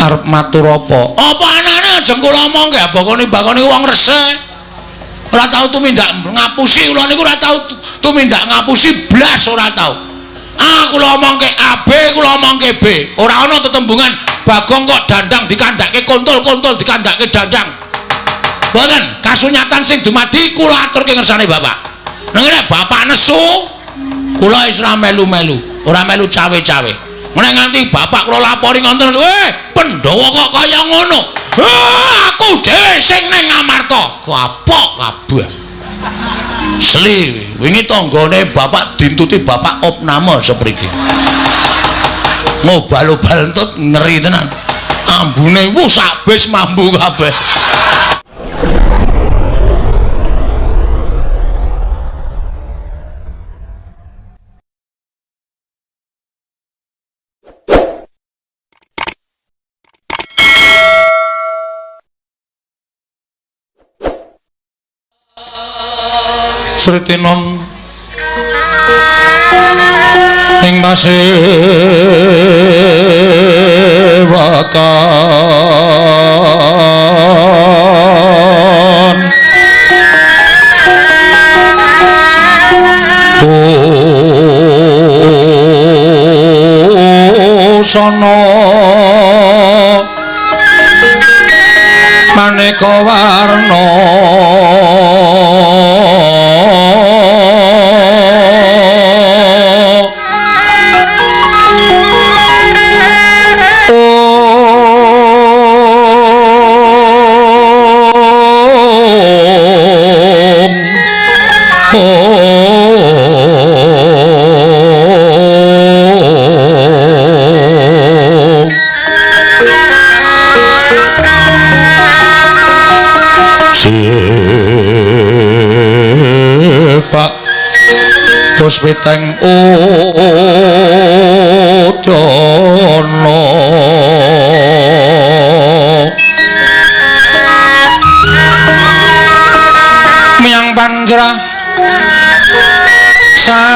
arep matur apa? Apa anane aja kula omongke bakoni wong resik. Ora tau tumindak ngapusi kula niku ora tau tumindak ngapusi blas ora tau. A kula omongke A, B kula omongke B. Ora ana tetembungan Bagong kok dandang dikandhake kontol dikandhake dandang. Mboten, kasunyatan sing dumadi kula aturke ngersane Bapak. Nek Bapak nesu, kula wis ora melu-melu, ora melu cawe-cawe. Nek nganti Bapak kula lapori ngonten, Pandhawa kok kaya ngono. Aku dhewe sing ning Ngamarta. Kapok kabeh. Sli, wingi tanggane Bapak dintuti Bapak opname sepriki. Ngobal-obal entut ngeri tenan. Ambune sak bis mambu kabeh. Sritinom ing pasewakan busana maneka warna Puspiteng ucana miyang panjrah sarwarupa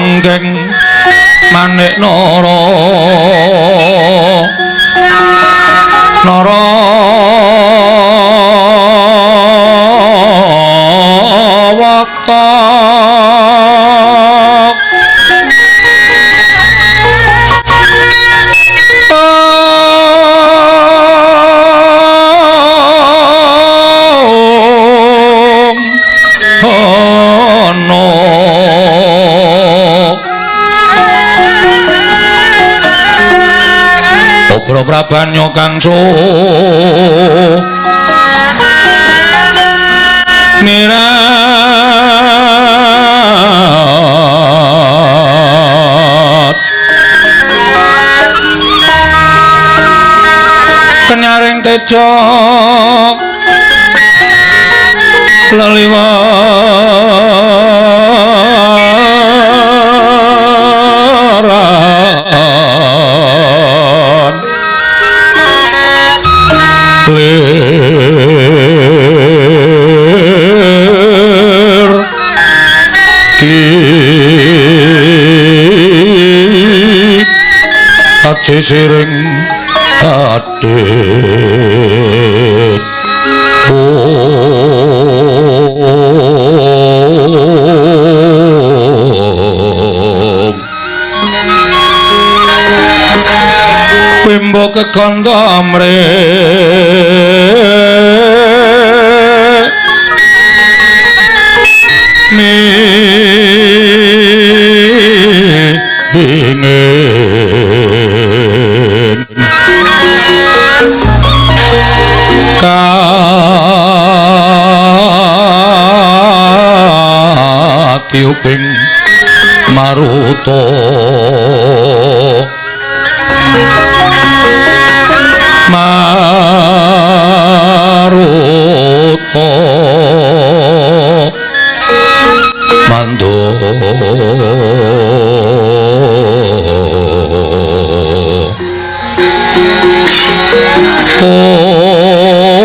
ranggeng manik nara wakta Ugra Prabanyo kang mirat kenyaring tejo leliwaran lir ki aci siring adit Wimbo kekanda mrek ingin katiuping maruta maruta mando oh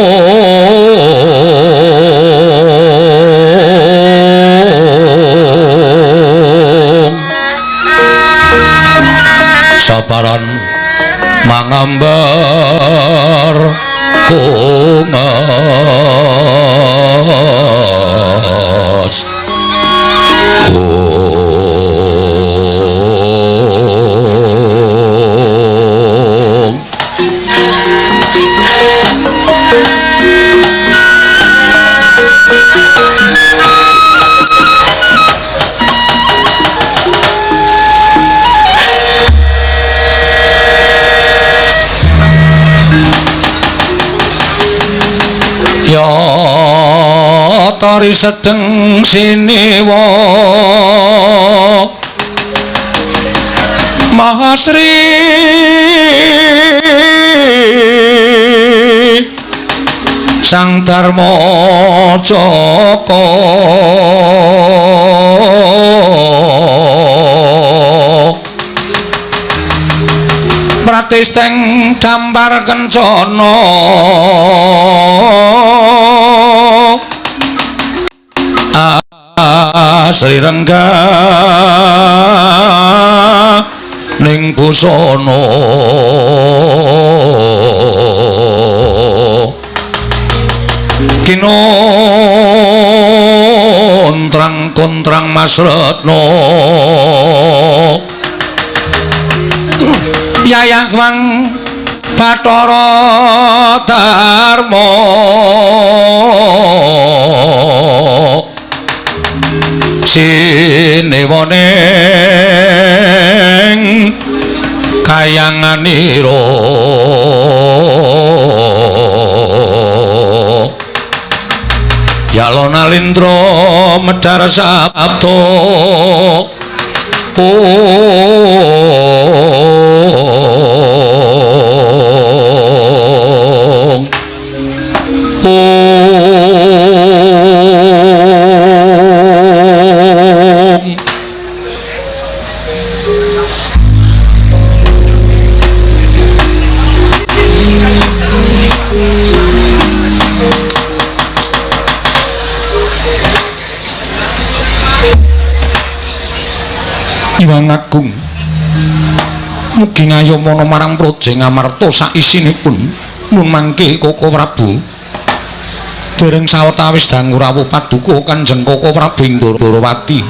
kungas tari sedeng sinewa Mahasri Sang Darma Jaka Pratisteng dampar kencana Sri Rengga ning busana kinontrang-kontrang Mas Retno Yayah Wang Bathara Darma sinewaning kayanganira Yalona Lindra medhar sabda Iwang Agung mugi ngayomana marang Praja Ngamarta saisinipun nun mangke Koko Prabu dereng sawetawis dangu rawuh paduka Kanjeng Koko Prabu Ndorowati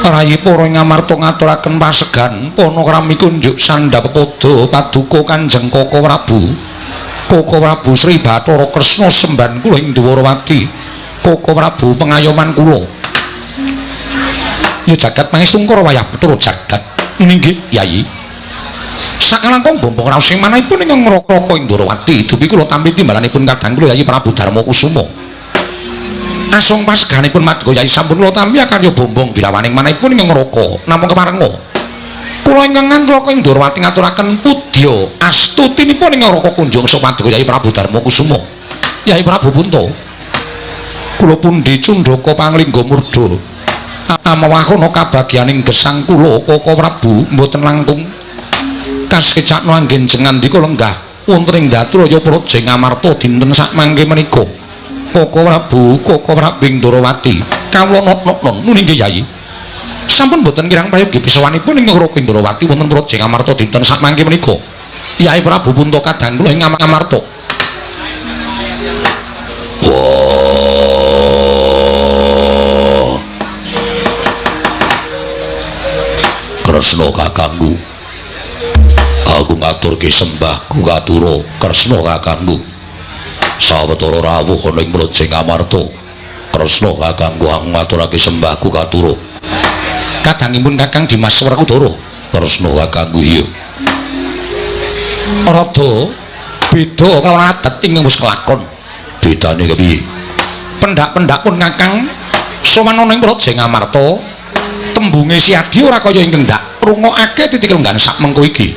rayi para Ngamarta ngaturaken pasegan panakrami kunjuk sandhap pada paduka Kanjeng Koko Prabu Sri Bathara Kresna semban kula ing Ndorowati Koko Prabu pengayoman kula ya jagat mangestungkara wayah betara jagat nggih Yayi sakalangkung bombong raos sing manahipun ing ngroko Ndorowati dupi kula tampi timbalanipun kadang kula Yayi Prabu Darma Kusuma asung paseganipun madya Yayi sampun kula tampi karya bombong bilawaning manahipun ing ngroko namung kemarenga kula ingkang ngroko ing Ndorowati ngaturaken pudya astutinipun ing ngroko kunjung samadya Yayi Prabu Darma Kusuma Yayi Prabu Punta kula pundi Cundaka Panglingga Murda amawakono kabagyaning gesang kula Koko Prabu mboten langkung kasekecakno anggen jengandika lenggah wonten ing Datraya Praja Ngamarta dinten sakmangke menika Koko Prabu Ndorowati kawula nok-nok nggih Yayi sampun mboten kirang prayogi pisawanipun ing Raka Ndorowati wonten Praja Ngamarta dinten sakmangke menika Yayi Prabu Punta kadang kula ing Ngamarta Kresna kakangku aku ngaturke sembahku katura Kresna kakangku sawetara rawuh ana ing Praja Ngamarta Kresna kakangku aku ngaturake sembahku katura kadangipun Kakang Dimas Werkudara Kresna kakangku iya rada beda kelawan adat ing wis kelakon bedane kepiye pendak-pendak pun Kakang sowan ana ing Praja Ngamarta tembunge siadi ora kaya ingkang ndak rungokake titik lenggan sak mengko iki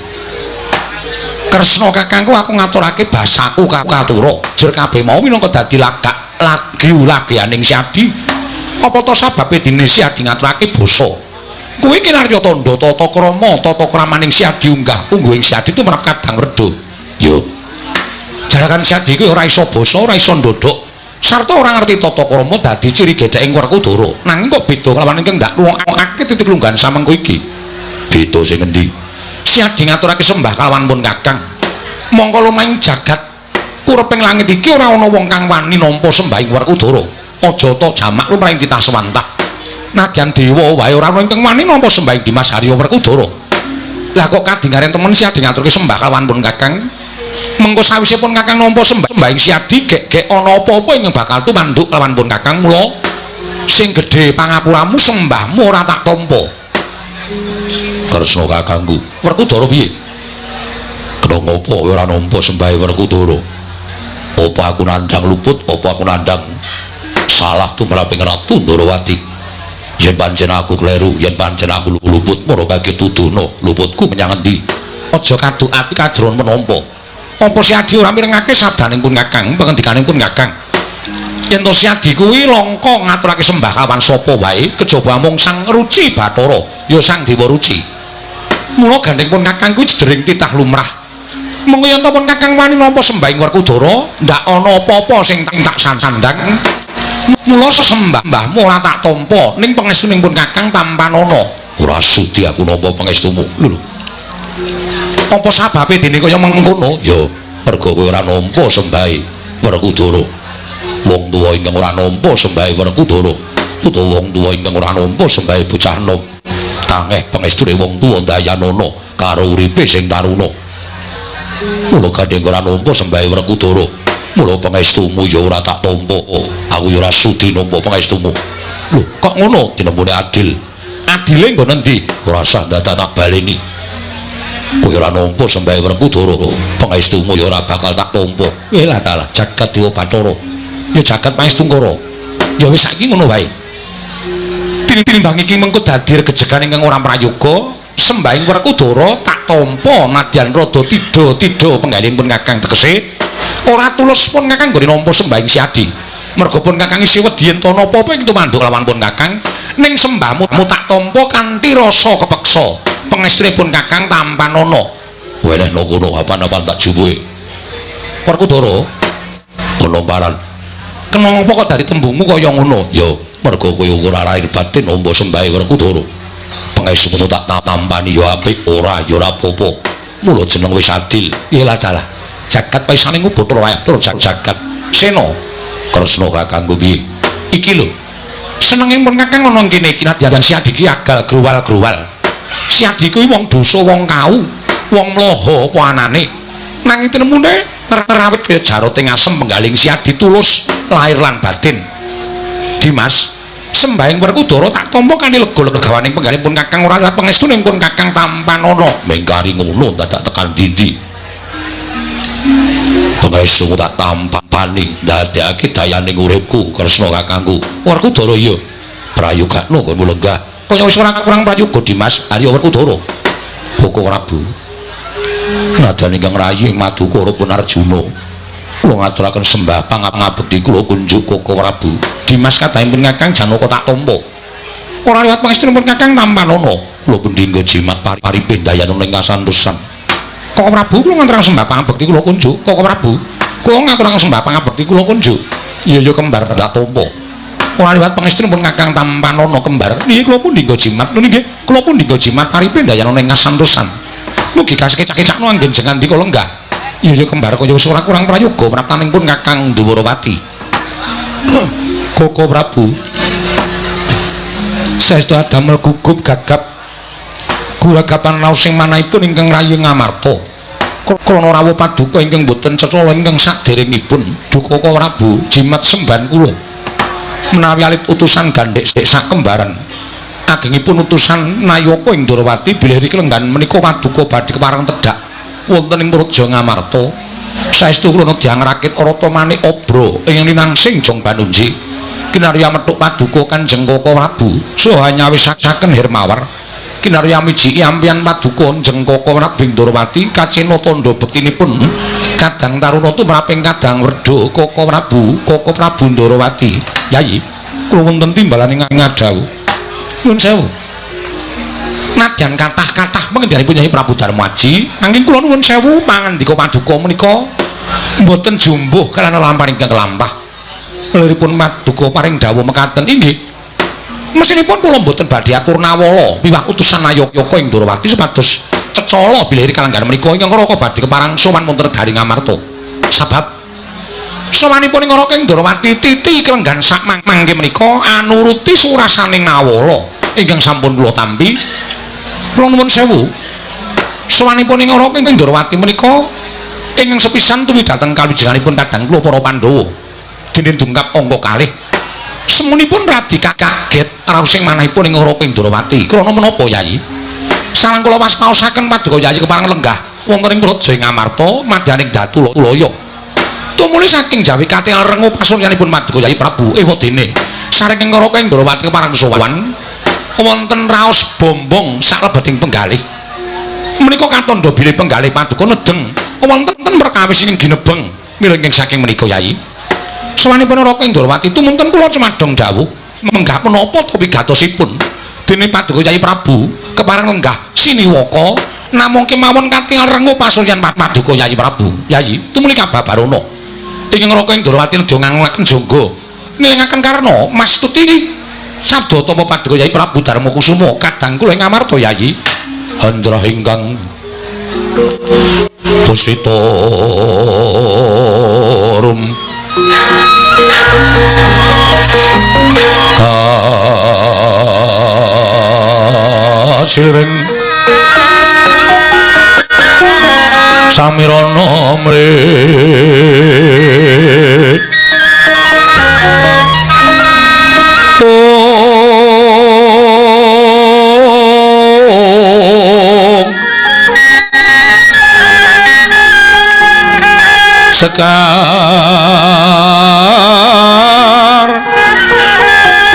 Kresna kakangku aku ngaturake basaku katura jer kabeh mau minangka dadi lagianing siadi apa to sababe dene siadi ngaturake basa kuwi kinarya tandha tata krama tata kramaning siadi unggah ungguhing siadi tumrap kadang reda yo jarakan siadi kuwi ora iso basa ora iso ndodok sarta ora ngerti tata krama dadi ciri gedheke Werkudara nanging kok beda kelawan ingkang ndak rungokake titik lunggan samengko iki beda sing endi siadi ngaturake sembah kalawan pun Kakang mongko lumahing jagat Pureping langit iki ora ana wong kang wani nampa sembahing Werkudara. Aja ta jamak lumrahing titah sewantah. Nadyan dewa wae ora ana ingkang wani nampa sembahing Dimas Harya Werkudara. Lah kok kadingaren temen Siadi ngaturke sembah kalawan pun Kakang. Mengko sawise pun Kakang nampa sembahing Siadi gek ana apa-apa ing bakal tumanduk kalawan pun Kakang. Mula sing gedhe pangapuramu sembahmu ora tak tampa. Kresna kakangku. Werkudara piye? Kena ngopo ora nampa sembahe Werkudara? Apa aku nandhang luput, apa aku nandhang salah tumraping Ratu Ndarawati? Yen pancen aku kleru, yen pancen aku luput, mara kake tuduhna luputku menyang endi? Aja kaduk ati kajron menapa. Apa Siadi ora mirengake sabdaning pun Kakang, pangendikaning pun Kakang? Yen to Siadi kuwi langka ngaturake sembah kawan sapa wae, kejaba mung Sang Ruci Bathara, ya Sang Dewa Ruci. Mula gandeng pun Kakang kuwi jedering titah lumrah. Mengko yen to pun Kakang wani nampa sembahing Werkudara, ndak ana apa-apa sing tak sandhang. Mula sesembahmu ora tak tampa, ning pangestuning pun Kakang tampanana. Ora sudi aku nampa pangestumu. Lho. Apa sababe dene kaya mengkono? Ya, mergo kowe ora nampa sembahe Werkudara. Wong tuwa ingkang ora nampa sembahe Werkudara, utawa wong tuwa ingkang ora nampa sembahe bocah nom. Tangeh pangestune wong tuwa ndayanana karo uripe sing taruna. Mula kadhe ora nampa sembahe Werkudara. Mula pangestumu ya ora tak tampa. Aku ya ora sudi nampa pangestumu. Lho, kok ngono? Dinembune adil. Adile nggon endi? Ora usah dadak tak baleni. Kowe ora nampa sembahe Werkudara, pangestumu ya ora bakal tak tampa. Lah ta, jagat Dewa Bathara. Ya jagat Pangestu-kara. Ya wis saiki ngono wae. Tinimbang iki mengko dadi regejegan ingkang ora prayoga, sembahing Werkudara tak tampa nadyan rada tida-tida penggalih pun Kakang tegese. Ora tulus pun Kakang nggone nampa sembahing Siadi. Mergo pun Kakang isih wedi yen to napa-apa ing tumanduk lawan pun Kakang, ning sembahmu tak tampa kanthi rasa kepeksa. Pangestune pun Kakang tampanana. Wenehna kono apa-apa tak jupuhe. Werkudara, kono paran. Kena apa kok dari tembungmu kaya ngono? Ya, mergo kowe ora lahir batin nampa sembahe Werkudara. Pangestumu tak tampani ya apik, ora ya ora apa-apa. Mula jeneng wis adil. Yalah dalah. Jagat paisane ngubut wae tur jagat. Sena Kresna kakangku piye? Iki lho. Senenge pun Kakang ana kene iki nadyan Siadi iki agal gruwal-gruwal. Siadi kuwi wong dosa, wong kau, wong mlaha apa anane. Nanging tinemune nerawit kaya jaroting asem penggaling Siadi tulus lahir lan batin. Dimas, sembahing Werkudara tak tampa kanthi lega-legawaning penggaling pun Kakang ora liwat pangestuning pun Kakang tampanana. Mengkari ngono dadak tekan ndi-ndi. Pangestu tak tampani ndadekake dayaning uripku Kresna kakangku. Werkudara iya prayogakno nggonmu lenggah. Kaya wis ora kurang prayoga Dimas Arya Werkudara. Koko Prabu. Nadyan ingkang rayi ing Madukara pun Arjuna. Kula ngaturaken sembah pangabekti kula kunjuk Koko Prabu. Dimas kadhaing pun Kakang Janaka tak tampa. Ora liwat pangestunipun Kakang tampanana. Kula pendhingga jimat paripe dayanana ing kasantosan. Koko Prabu kula ngaturaken sembah pangabekti kula kunjuk. Koko Prabu, kula ngaturaken sembah pangabekti kula kunjuk. Iya ya kembar tak tampa. Ora liwat pangestunipun Kakang tampanana kembar. Nggih kula pun ndingga jimat. Lho nggih, kula pun ndingga jimat paripe dayanana ing kasantosan. Mugi kecak-kecakno anggen jenengan dika lenggah. Iya ya kembar kaya wis ora kurang prayoga praptaning pun Kakang Dwarawati. Koko Prabu. Saestu adamel gugup gagap guragapan raos sing manahipun ingkang rayi ngamarta. Krana rawuh paduka ingkang boten cecala ingkang saderengipun Duka Prabu jimat semban kula. Menawi alit utusan gandhek sak kembaran. Agengipun utusan Nayaka ing Dwarawati bilih riki lenggan menika paduka badhe kepareng tedhak wonten ing Praja Ngamarta. Saestu kula nedya ngrakit arata manik obra ing linangsing Jong Panunji. Kinarya metuk paduka Kanjeng Koko Prabu saha nyawisaken Hermawar. Kinarya miji ampian paduka Kanjeng Koko Prabu Dwarawati kacena tandha bektinipun kadang taruna tumraping kadang werda Koko Prabu Dwarawati. Yayi, kula wonten timbalan ing ngadhawu. Nuwun sewu. Nadyan kathah-kathah pangendhanipun Nyai Prabu Darmaji, nanging kula nuwun sewu pangandika paduka menika mboten jumbuh kalana lampahan ingkang kelampah. Liripun paduka paring dawuh mekaten inggih. Mesinipun kula mboten badhe atur nawala miwah utusan Nayaka ing Dwarawati supados cecala bilih kalanggan menika ingkang raka badhe keparang sowan wonten Garing Amarta. Sabab Sawanipun ing Ngara Kendrawati titi kelenggan sak mangke menika anuruti surasaning Nawala ingkang sampun kula tampi. Kula nuwun sewu. Sawanipun ing Ngara Kendrawati menika ingkang sepisan tuwidhateng kalujenganipun kadang kula para Pandhawa. Dene dungkap angka kalih. Semunipun radi kaget raos sing manahipun ing Ngara Kendrawati. Krana menapa Yayi? Sareng kula waspaosaken paduka Yayi kepareng lenggah wonten ing Praja Ngamarta madyaning Datu Laya. Tumuli saking Jawi katingal rengu pasuryanipun paduka Yayi Prabu ewadene sareng ing Ngara Kendrawati kepareng sowan wonten raos bombong saklebeting penggalih. Menika katandha bilih penggalih paduka nedeng wonten perkawis ing ginebeng milengking saking menika Yayi. Sawanipun Ngara Kendrawati tumunten kula cumadong dawuh menggah menapa to wigatosipun dene paduka Yayi Prabu kepareng lenggah siniwaka namung kemawon katingal rengu pasuryan paduka Yayi Prabu. Yayi tumuli kababarana ing Ngara Kendrawati nedya ngangulaken jangga nilingaken karna mastuti sabda tapa paduka Yayi Prabu Darma Kusuma kadang kula ing Ngamarta Yayi. Handra ingkang Pusitorum Kasiring Samirana mrih Sekar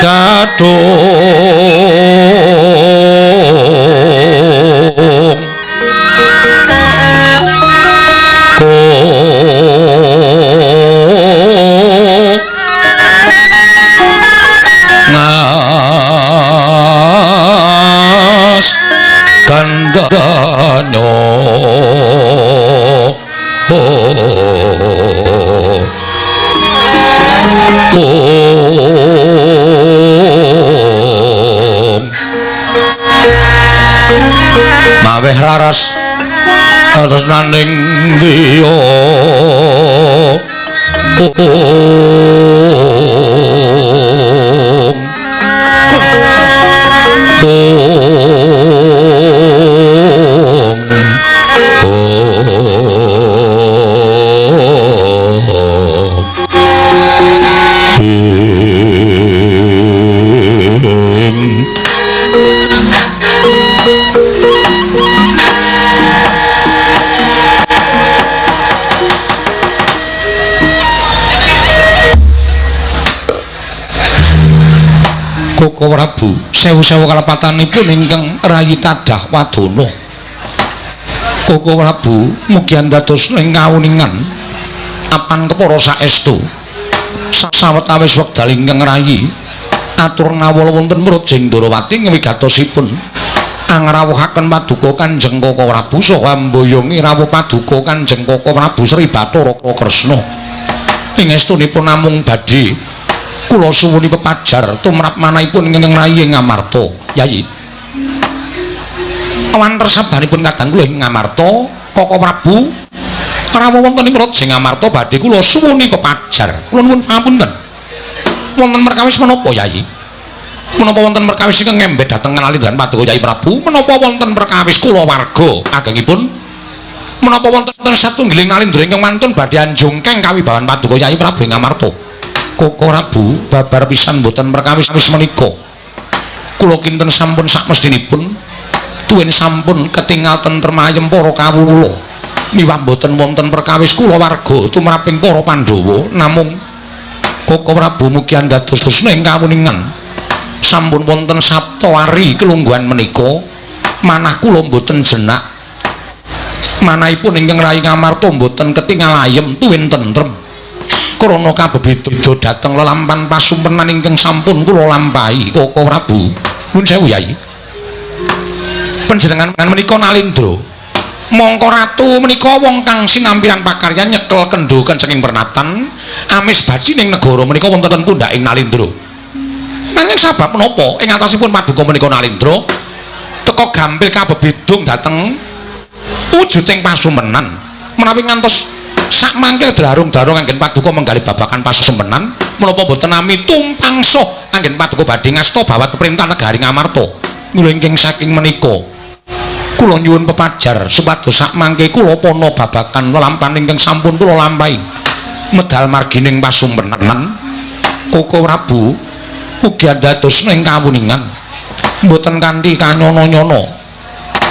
Gadung Ngas Kandanyo Maweh raras tresnaning diya Koko Prabu sewu-sewu kalepatanipun ingkang rayi tadah wadana. Koko Prabu mugi dados ing kawuningan apan kepara saestu sawetawis wekdal ingkang rayi atur nawala wonten Praja Ndrawati ngewigatosipun angrawuhaken paduka Kanjeng Koko Prabu saha mboyongi rawuh paduka Kanjeng Koko Prabu Sri Bathara Kresna. Ing estunipun namung badhe kula suwuni pepajar tumrap manahipun ingkang rayi Ngamarta Yayi. Awanten sabdanipun kadang kula ing Ngamarta Koko Prabu rawuh wonten ing Praja Ngamarta badhe kula suwuni pepajar. Kula nuwun pangapunten. Wonten perkawis menapa Yayi? Menapa wonten perkawis ingkang ngembet dhateng nalindran paduka Yayi Prabu? Menapa wonten perkawis kula warga agengipun? Menapa wonten satunggiling nalindra ingkang mantun badhe anjungkeng kawibawan paduka Yayi Prabu ing Ngamarta? Koko Prabu babar pisan mboten perkawis menika. Kula kinten sampun sakmestinipun tuwin sampun ketingal tentrem ayem para kawula. Miwah mboten wonten perkawis kula warga tumraping para Pandhawa namung Koko Prabu mugi dados ing kawuningan sampun wonten saptawari kelungguhan menika manah kula mboten jenak. Manahipun ingkang rayi Ngamarta mboten ketingal ayem tuwin tentrem. Krana kabebeda dhateng lelampan pasumpenan ingkang sampun kula lampahi Koko Prabu. Nuwun sewu Yayi. Panjenengan menika Nalindra. Mangka ratu menika wong kang sinampiran pakaryan nyekel kendhuken saking pernatan amis baji ning negara menika wonten pundhaking Nalindra. Nanging sabab menapa ing atasipun paduka menika Nalindra teka gampil kabebedung dhateng wujuding pasumpenan menawi ngantos sak mangke darung-darung anggen paduka menggali babakan pasembenan menapa boten nami tumpang soh anggen paduka badhe ngasta bawat perintah negari Ngamarta kula ingkang saking menika kula nyuwun pepajar supados sak mangke kula pana babakan lelampahan ingkang sampun kula lampahi medal margining pasumpenan Koko Prabu ugi dados ing kawuningan mboten kanthi kanyono-nyono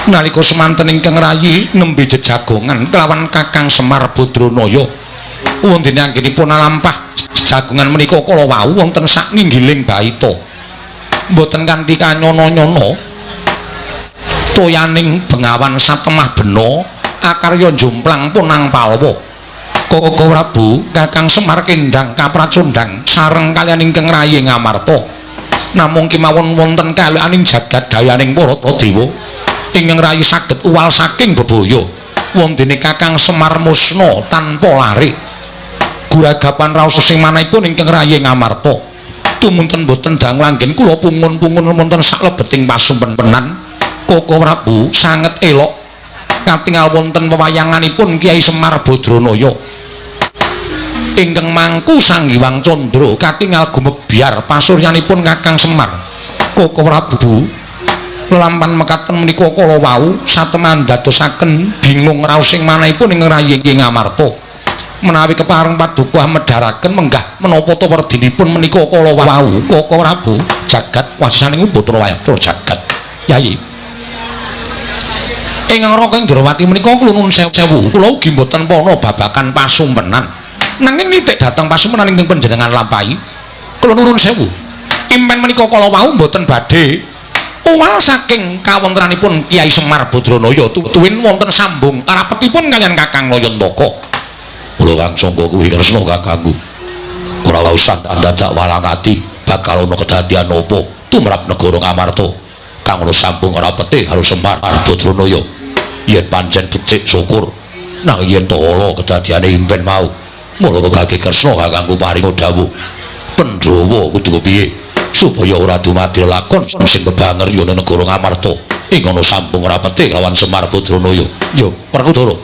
nalika semanten ingkang rayi nembe jejagongan kelawan Kakang Semar Badranaya wonten anggenipun lampah jagongan menika kala wau wonten sak ninggiling baita mboten kanthi kanyono-nyono toyaning Bengawan Satemah Bena akarya jomplang punang Palawa Koko Prabu Kakang Semar Kendang kapracundang sareng kaliyan ingkang rayi Ngamarta namung kemawon wonten kalianing jagat dayaning para dewa ingkang rayi saged uwal saking bebaya wontene Kakang Semar Musna tanpa lare guragapan raos sing manahipun ingkang rayi Ngamarta tumunten boten dangu anggen kula pungun-pungun wonten saklebeting pasumpenan Koko Prabu sanget elok katingal wonten wewayanganipun Kyai Semar Badranaya ingkang mangku Sang Hyang Candra katingal gumebyar pasuryanipun Kakang Semar Koko Prabu lampan mekaten menika kala wau satemah dadosaken bingung raosing manahipun ing rayi Ngamarta menawi kepareng paduka medharaken menggah menapa to werdinipun menika kala wau Koko Prabu jagat wasisaning putra wayatra jagat Yayi ingkang Raka Indrawati menika kula nuwun sewu kula ugi mboten pana babakan pasumpenan nanging nitik dhateng pasumpenan ingkang panjenengan lampahi kula nuwun sewu impen menika kala wau mboten badhe uwal saking kawontenanipun Kyai Semar Badranaya tuwin wonten sambung rapetipun kaliyan Kakang Layantaka kula kang sangka kuwi Kresna kakangku ora usah dadak walang ati bakal ana kedadian apa tumrap negara Ngamarta kang ora sambung rapete karo Semar Badranaya yen pancen becik syukur nang yen to ala kedadiane impen mau mula kagek Kresna kakangku paring dawuh Pandhawa kudu piye supaya ora dumadi lakon sing bebangeryana negara Ngamarta ing ana sambung rapete lawan Semar Badranaya ya Werkudara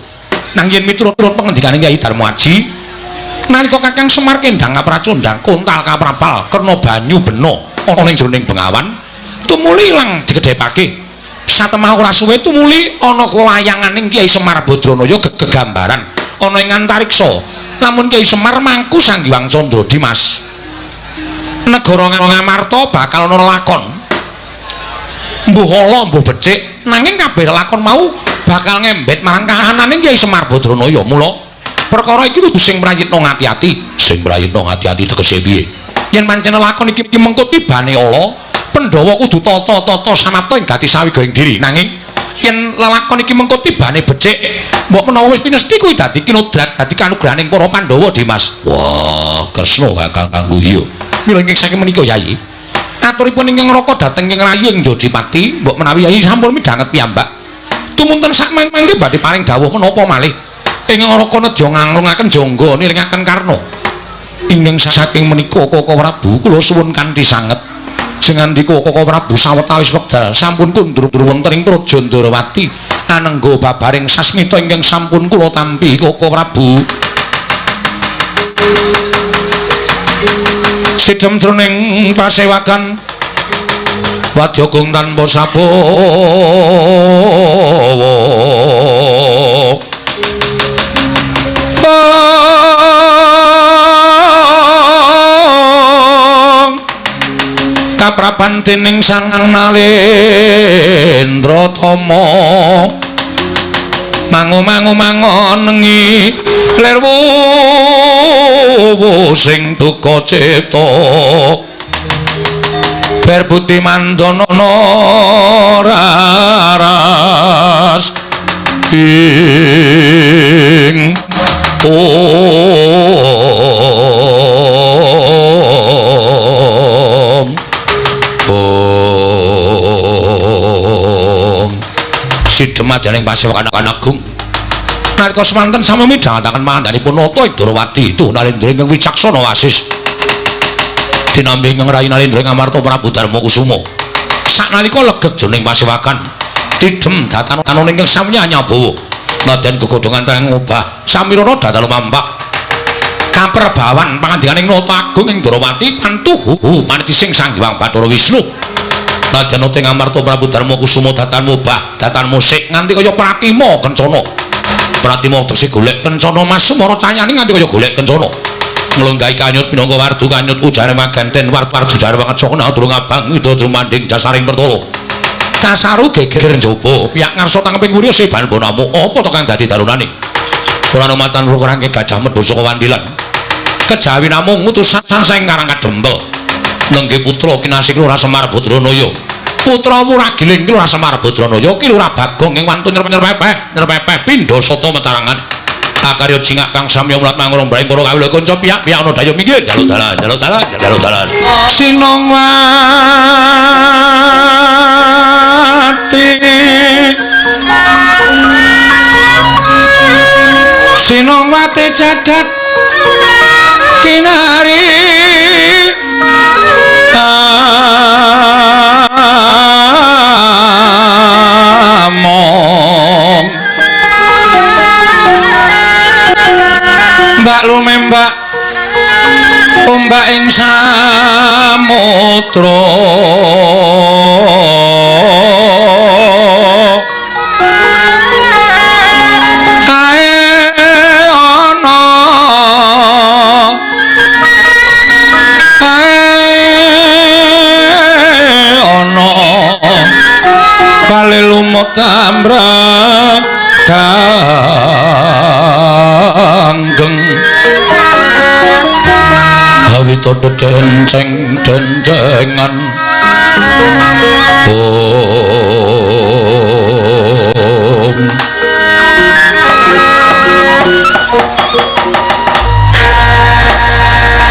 nang yen miturut pangendikaning Kyai Darmaji nalika Kakang Semar Kendang kapracundang kontal kaprapal kerna banyu bena ana ning jroning Bengawan tumuli ilang digedhepake satemah ora suwe tumuli ana kewayanganing Kyai Semar Badranaya gegambaran ana ing antariksa lamun Kyai Semar mangku Sang Hyang Candra Dimas negara Ngamarta bakal ana lakon mbuh ala mbuh becik nanging kabeh lakon mau bakal ngembet marang kahananing Kyai Semar Badranaya mula perkara iki kudu sing mrayitna ngati-ati sing mrayitna ngati-ati tegese piye yen pancen lakon iki mengko tibane ala Pandhawa kudu tata-tata samapta ing gati sawigaing diri nanging yen lakon iki mengko tibane becik mbok menawa wis pinesti kuwi dadi kinodrat dadi kanugrahaning para Pandhawa Dimas wah Kresna kakangku iya mila ingkang saking menika Yayi aturipun ingkang Raka dhateng ing rayi ing Jodipati mbok menawi Yayi sampun midhanget piyambak tumunten sak mangke badhe paring dawuh menapa malih ingkang Raka nedya nganglungaken jangga niringaken karna ingkang saking menika Koko Prabu kula suwun kanthi sanget jengandika Koko Prabu sawetawis wekdal sampun kundur wonten ing Praja Ndrawati anengga babaring sasmita ingkang sampun kula tampi Koko Prabu sidhem jroning pasewakan Wadyagung tanpa sabawa kapraban dening Sang Nalendratama mangu-mangu-mangonengi lerwu sing duka cipta berbuti mandana raras ing sidhemajaning pasewakan agung nalika semanten sami midhangetaken mandanipun nata Indrawati Nalendra ingkang wicaksana wasis dinambi ingkang rayi Nalendra Ngamarta Prabu Darmakusuma saknalika legeg jroning pasewakan tidhem datan ingkang sami nyabawa nadyan gegodhongan teng ngubah samirana datal mampak kaperbawan pangandikaning Nata Agung ing Dwarawati pantuhu maniti sing Sang Hyang Bathara Wisnu nadyan ing Amarta Prabu Darma Kusuma datan mubah datan musik nganti kaya Pratima Kencana Pratima tersih golek Kencana Mas Sumara Cahyani nganti kaya golek Kencana nglonggahi kanyut minangka wardu kanyut ujare maganten war-war jujare banget sokna durung abang ida dumanding jasaring pertolo kasaru geger njaba piyak ngarsa tangeping wurya seban bonamu apa to kang dadi darunane ora numatan rangke gajah medhu saka wandilan kejawi namung utusan sing karang kadempel nenggih putra kinasih Lurah Semar Badranaya putra wuragiling Lurah Semar Badranaya ki Lurah Bagong ing wantun nyerpepeh pindha sata metarangan akarya jingak kang samya mulat mangurung braing para kawula kanca piyak-piyak ana daya minggir dalu dalan Sinongwati jagat kinari among mbak lumembak ombak ing samudra Kali lumut tambra kanggeng awita denceng dencengan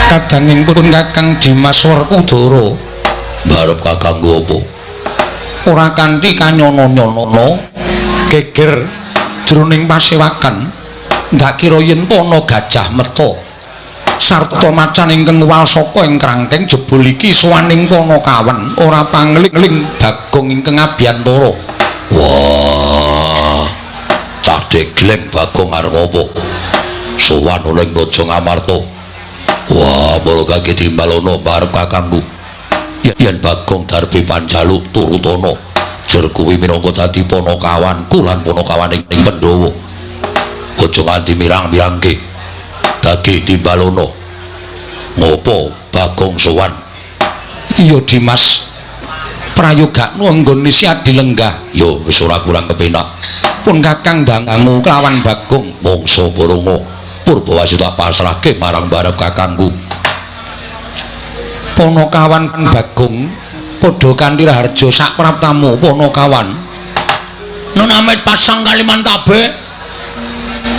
kadanging pun Kakang Dimas Werkudara barep kakang apa ora kanthi kanyono-nyono geger jroning pasewakan ndak kira yen ana gajah meta sarta macan ingkang walsaka ing krangkeng jebul iki sowaning Panakawan ora pangling-ling Bagong ingkang abiyantara wah cah degleng Bagong arep apa sowan ning Raja Ngamarta wah mula kaki timbalono barep kakangku yen Bagong Darbi Panjaluk turutana jur kuwi minangka dadi Panakawanku lan Panakawaning Pandhawa aja nganti mirang-mirangke dadi timbalono ngopo Bagong sowan iya Dimas prayogakno anggone si Adilenggah yo wis ora kurang kepenak pun Kakang danganmu kelawan Bagong mangsa Paranga Purbawasita pasrahke marang barep kakangku Panakawan Bagong padha kanthi raharja sak praptamu Panakawan nun amit pasang kaliman tabe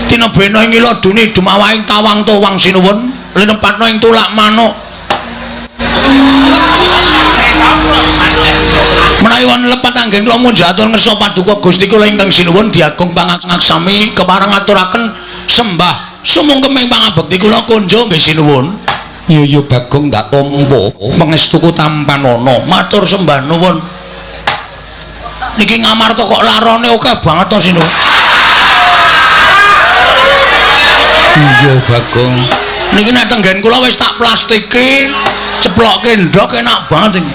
tinebena ing iladune dumawahing tawang towang sinuwun linempatna ing tulak manuk menawi wonten lepat anggen kula munjatur ngersa paduka Gusti kula ingkang sinuwun diagung pangaksami kepareng aturaken sembah sumungkeming pangabekti kula kunjo nggih sinuwun iya Bagong ndak tampa pangestuku tampanana matur sembah nuwun niki Ngamarta kok larane akeh banget to sinuwun iya Bagong niki nek tenggen kula wis tak plastike ceplokke ndok enak banget iki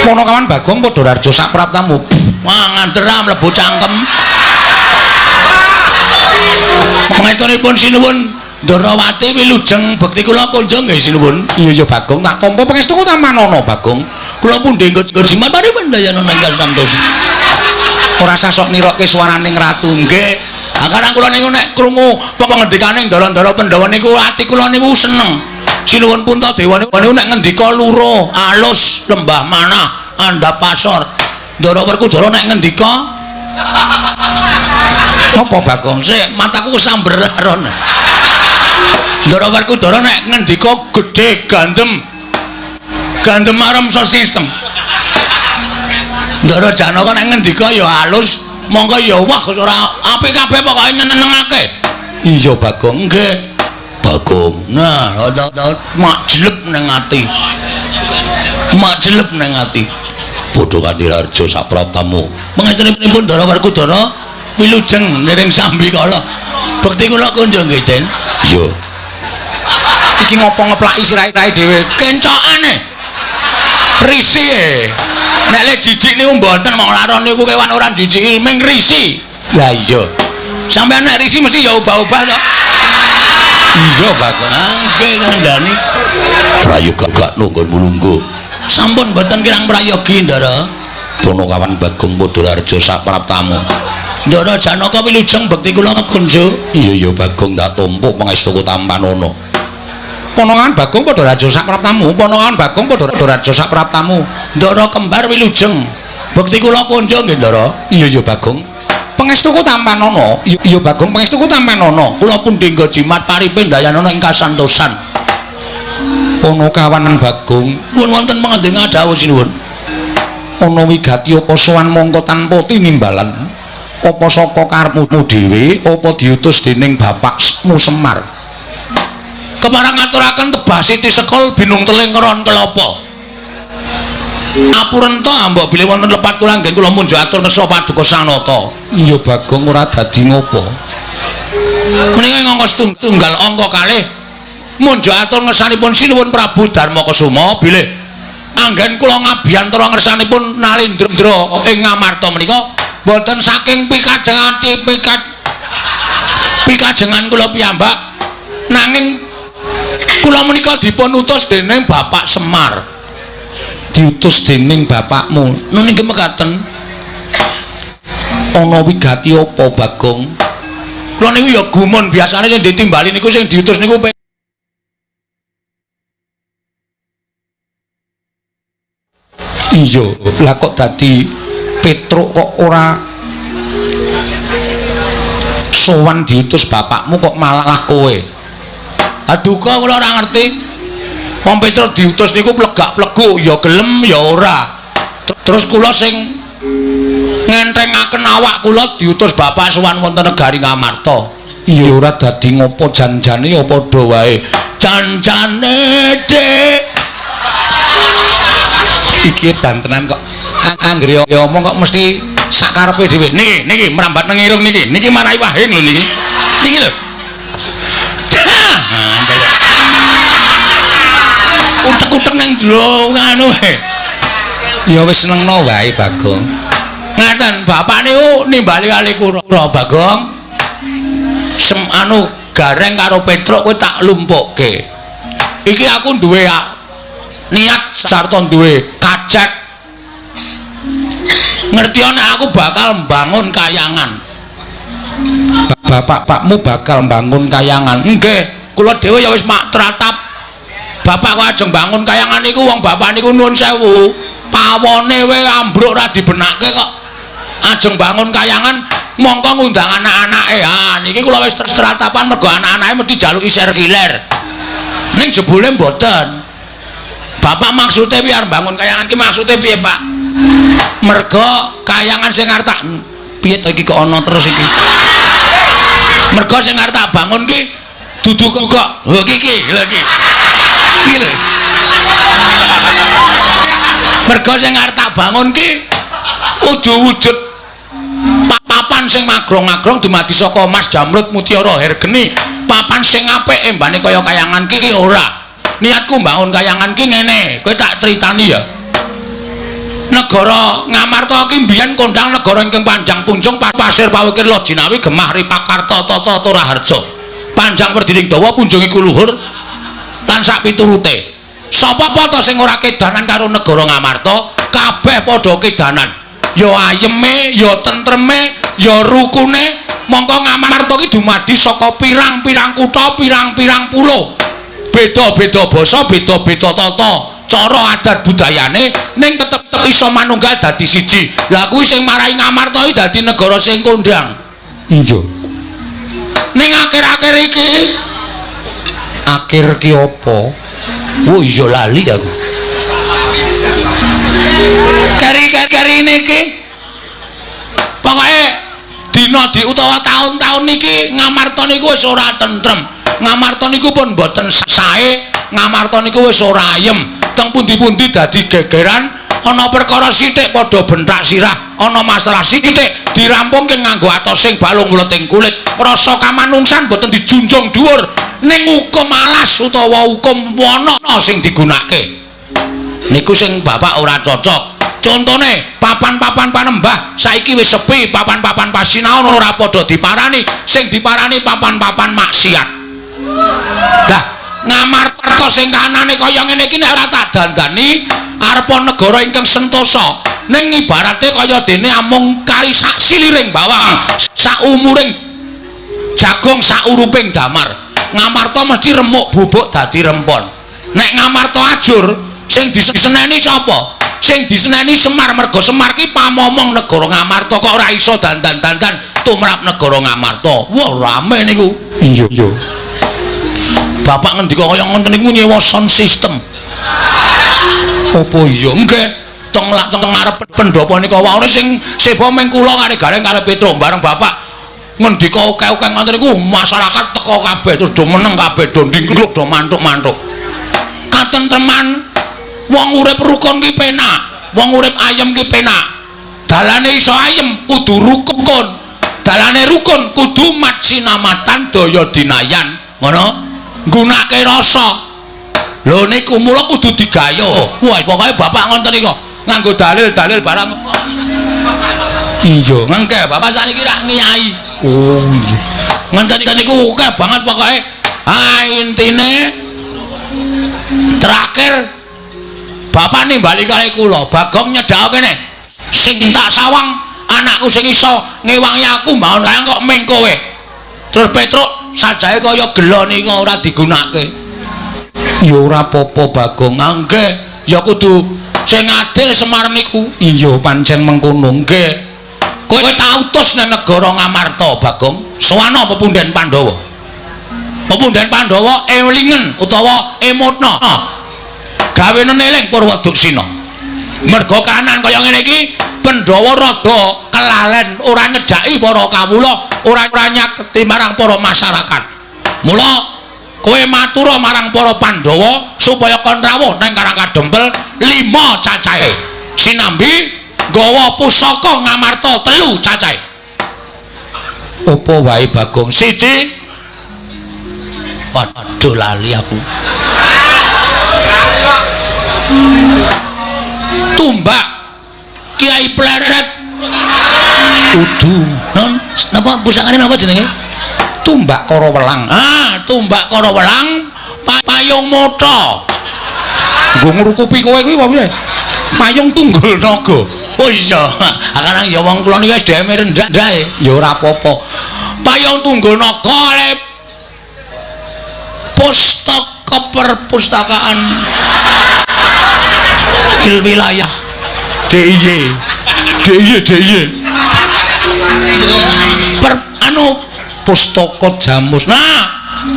Panakawan Bagong padha rarja sak praptamu wah ngandera mlebu cangkem pangestunipun sinuwun Ndarawati wilujeng bekti kula kunjung nggih sinuwun. Iya ya Bagong tak tampa pangestuku tampanana Bagong. Kula pundhe nggo jimat pari pendayana ingkang santos. Ora sasok nirokke swaraning ratu nggih. Karang kula niku nek krungu pangendikaning Ndara-ndara Pandhawa niku ati kula niku seneng. Sinuwun Puntadewa niku nek ngendika luro, alus, lembah manah, andhap pasor. Ndara Werkudara nek ngendika apa Bagong sik mataku kesamberan. Ndara Werkudara nek ngendika gedhe gandem arem sistem. Ndara Janaka nek ngendika ya halus monggo ya wah ora apik kabeh pokoke nyenengake. Iya Bagong nggih. Bagong. Nah, mak jelep ning ati. Mak jelep ning ati. Bodho kanthi raja sapratamu. Mengetenipun Ndara Werkudara wilujeng niring sambi kala bekti kula kunjung nggih Den. Iya. Iki ngopo ngeplaki sirahe dhewe kencokane risi nek le jijik niku mboten mong laron niku kewan ora jijiki ming risi. Lah iya sampeyan nek risi mesti ya ubah-ubah to. Iya Bagong nggih kandhani prayoga gak nunggon mulunggu sampun mboten kirang prayogi Ndara. Ponokawan Bagong Padharjo sapraptamu. Ndara Janaka wilujeng bekti kula kunjung. Iya Bagong tak tumpuk pangestuku Tampanono. Ponokawan Bagong Padharjo sapraptamu, Ponokawan Bagong Padharjo sapraptamu. Ndara kembar wilujeng bekti kula kunjung nggih Ndara. Iya Bagong. Pangestuku Tampanono. Iya Bagong pangestuku Tampanono. Kula pun dinggo jimat paripin dayanana ing kasantosan. Ponokawan Bagong Nuwun wonten pangending dawuh sinuwun. ana wigati apa sowan mongko tanpa tinimbalan apa saka karepmu dhewe apa diutus dening bapakmu Semar. Keparang ngaturaken tebah Siti Sekol binung teling keron kelapa. Apurenta mbok bilih wonten lepat kula nggih kula munjuk atur nesa paduka sanata. Iya Bagong ora dadi ngopo. Menika ngangka setunggal angka kalih munjuk atur ngersanipun sinuwun Prabu Darmakasuma bilih anggen kula ngabiyantara ngersanipun Nalindra ing Ngamarta menika boten saking pikajengan kula piyambak nanging kula menika dipun utus dening Bapak Semar. Diutus dening bapakmu. Niki mekaten. Ana wigati apa Bagong? Kula niku ya gumun biasane sing ditimbali niku sing diutus niku Iya, lah kok dadi Petruk kok ora sowan diutus bapakmu kok malah kowe. Aduh kok kula ora ngerti. Wong Petruk diutus niku plegak-pleguk ya gelem ya ora. Terus kula sing ngentrengaken awak kula diutus bapak sowan wonten negari Ngamarta. Iya ora dadi ngopo janjane ya padha wae. Janjane Dik. Iki dantenan kok anggere omong kok mesti sakarepe dhewe. Niki merambat nang irung niki. Niki marahi wahin lho niki. Niki lho. Utek-utek nang dro ngono wae. Ya wis senengno wae Bagong. Ngaten, bapak niku nimbali kali kula Bagong. Gareng karo Petruk kowe tak lumpukke. Iki aku duwe niat sarta duwe kacek ngerti nek aku bakal mbangun kayangan. Bapakmu bakal mbangun kayangan. Nggih, kula dhewe ya wis mak tratap. Bapak kok ajeng bangun kayangan niku wong bapak niku nuwun sewu. Pawone wae ambruk ora dibenakke kok. Ajeng bangun kayangan mongko ngundang anak-anake. Ha niki kula wis terstratapan mergo anak-anake mesti jaluki sirkuler. Ning jebule mboten. Bapak maksudnya biar bangun kayangan ki maksudnya piye Pak? Mergo kayangan sing arep tak piye to iki kok ana terus iki. Mergo sing arep tak bangun ki dudu kok. Lho iki lho iki. Iki lho. Mergo sing arep tak bangun ki kudu wujud papan sing magrong-magrong dumadi saka emas jamrut mutiara hergeni. Papan sing apik embane kaya kayangan ki ora. Niatku mbangun kayangan ki ngene, kowe tak critani ya. Negara Ngamarta ki mbiyen kondang negara ingkang panjang punjung pasir pawikir Lojinawi Gemah Ripakarta Tata Toraharja. Panjang perdiring dawa punjunge kuluhur lan sak piturute. Sapa apa to sing ora kedanan karo negara Ngamarta? Kabeh padha kedanan. Ya ayeme, ya tentreme, ya rukune. Mongko Ngamarta ki dumadi saka pirang-pirang kutha, pirang-pirang pulau. Beda-beda basa, beda-beda tata, cara adat budayane ning tetep iso manunggal dadi siji. Lah kuwi sing marahi Ngamarta iki dadi negara sing kondang. Iya. Ning akhir-akhir iki akhir ki apa? Oh iya lali aku. Kari-kari niki pokoke dina utawa tahun-tahun niki Ngamarta niku wis ora tentrem. Ngamarta niku pun mboten sae, Ngamarta niku wis ora ayem. Teng pundi-pundi dadi gegeran, ana perkara sithik padha bentak sirah, ana masalah sithik dirampungke nganggo atos sing balung mleting kulit. Rasa kamanungsan boten dijunjung dhuwur ning hukum alas utawa hukum wana sing digunakake. Niku sing bapak ora cocok. Contone papan-papan panembah saiki wis sepi, papan-papan pasinaon ora padha diparani, sing diparani papan-papan maksiat. Dah Ngamarta sing kanane kaya ngene iki nek ora tak dandani arepa negara ingkang sentosa. Ning ibarate kaya dene amung kari sak siliring bawang, sak umuring jagung, sak uruping damar. Ngamarta mesti remuk bubuk dadi rempon. Nek Ngamarta ajur sing diseneni sapa? Sing diseneni Semar, merga Semar ki pamomong negara Ngamarta kok ora iso dandan-dandan tumrap negara Ngamarta. Wah rame niku. Iya. Bapak ngendika kaya ngoten niku nyewa sound system. Apa iya? Nggih, teng ngarep pendopo nika wae sing seba ming kula kare gareng kare Petro bareng bapak ngendika oke-oke ngoten niku masyarakat teko kabeh terus do meneng kabeh do ndingkluk do mantuk-mantuk. Katentreman wong urip rukun ki penak, wong urip ayem ki penak. Dalane iso ayem kudu rukun. Dalane rukun kudu mat sinamatan daya dinayan. Ngono? Nggunakake rasa. Lho niku mula kudu digayo. Wah, pokoke bapak ngoten niku nganggo dalil-dalil barang. Iya, mengke bapak saniki rak ngiyai. Oh iya. Ngoten niku akeh banget pokoke. Intine terakhir bapak nimbali kali kula, Bagong nyedhake kene. Sing tak sawang anakku sing iso ngewangi aku mawon kaya kok ming kowe. Terus Petruk sajae kaya gelo niku ora digunakake. Ya ora apa-apa Bagong. Nggih, ya kudu sing adil Semar niku. Iya pancen mengkono. Nggih. Kowe tak utus nang negara Ngamarta, Bagong. Sowana pepunden Pandhawa. Pepunden Pandhawa elingen utawa emutna. Gawene eling Purwaduksina. Merga kahanan kaya ngene iki Pandhawa rada kelalen ora nyedhaki para kawula, ora nyaketi marang para masyarakat. Mula kowe matura marang para Pandhawa supaya kon rawuh nang Karang Kadempel 5 cacahe. Sinambi nggawa pusaka Ngamarta 3 cacahe. Apa wae Bagong? Siji. Waduh lali aku. Tumbak Kiai Pleret. Kudu. Non, napa pusakane napa jenenge? Tumbak Karawelang. Tumbak Karawelang payung motha. Nggo ngrukupi kowe kuwi wae. Payung tunggul naga. Oh iya, akan ya wong kula niki wis dheme rendak ndae. Ya ora apa-apa. Payung tunggul naga oleh pustaka perpustakaan wilayah DIY. Pustaka Jamus. Nah,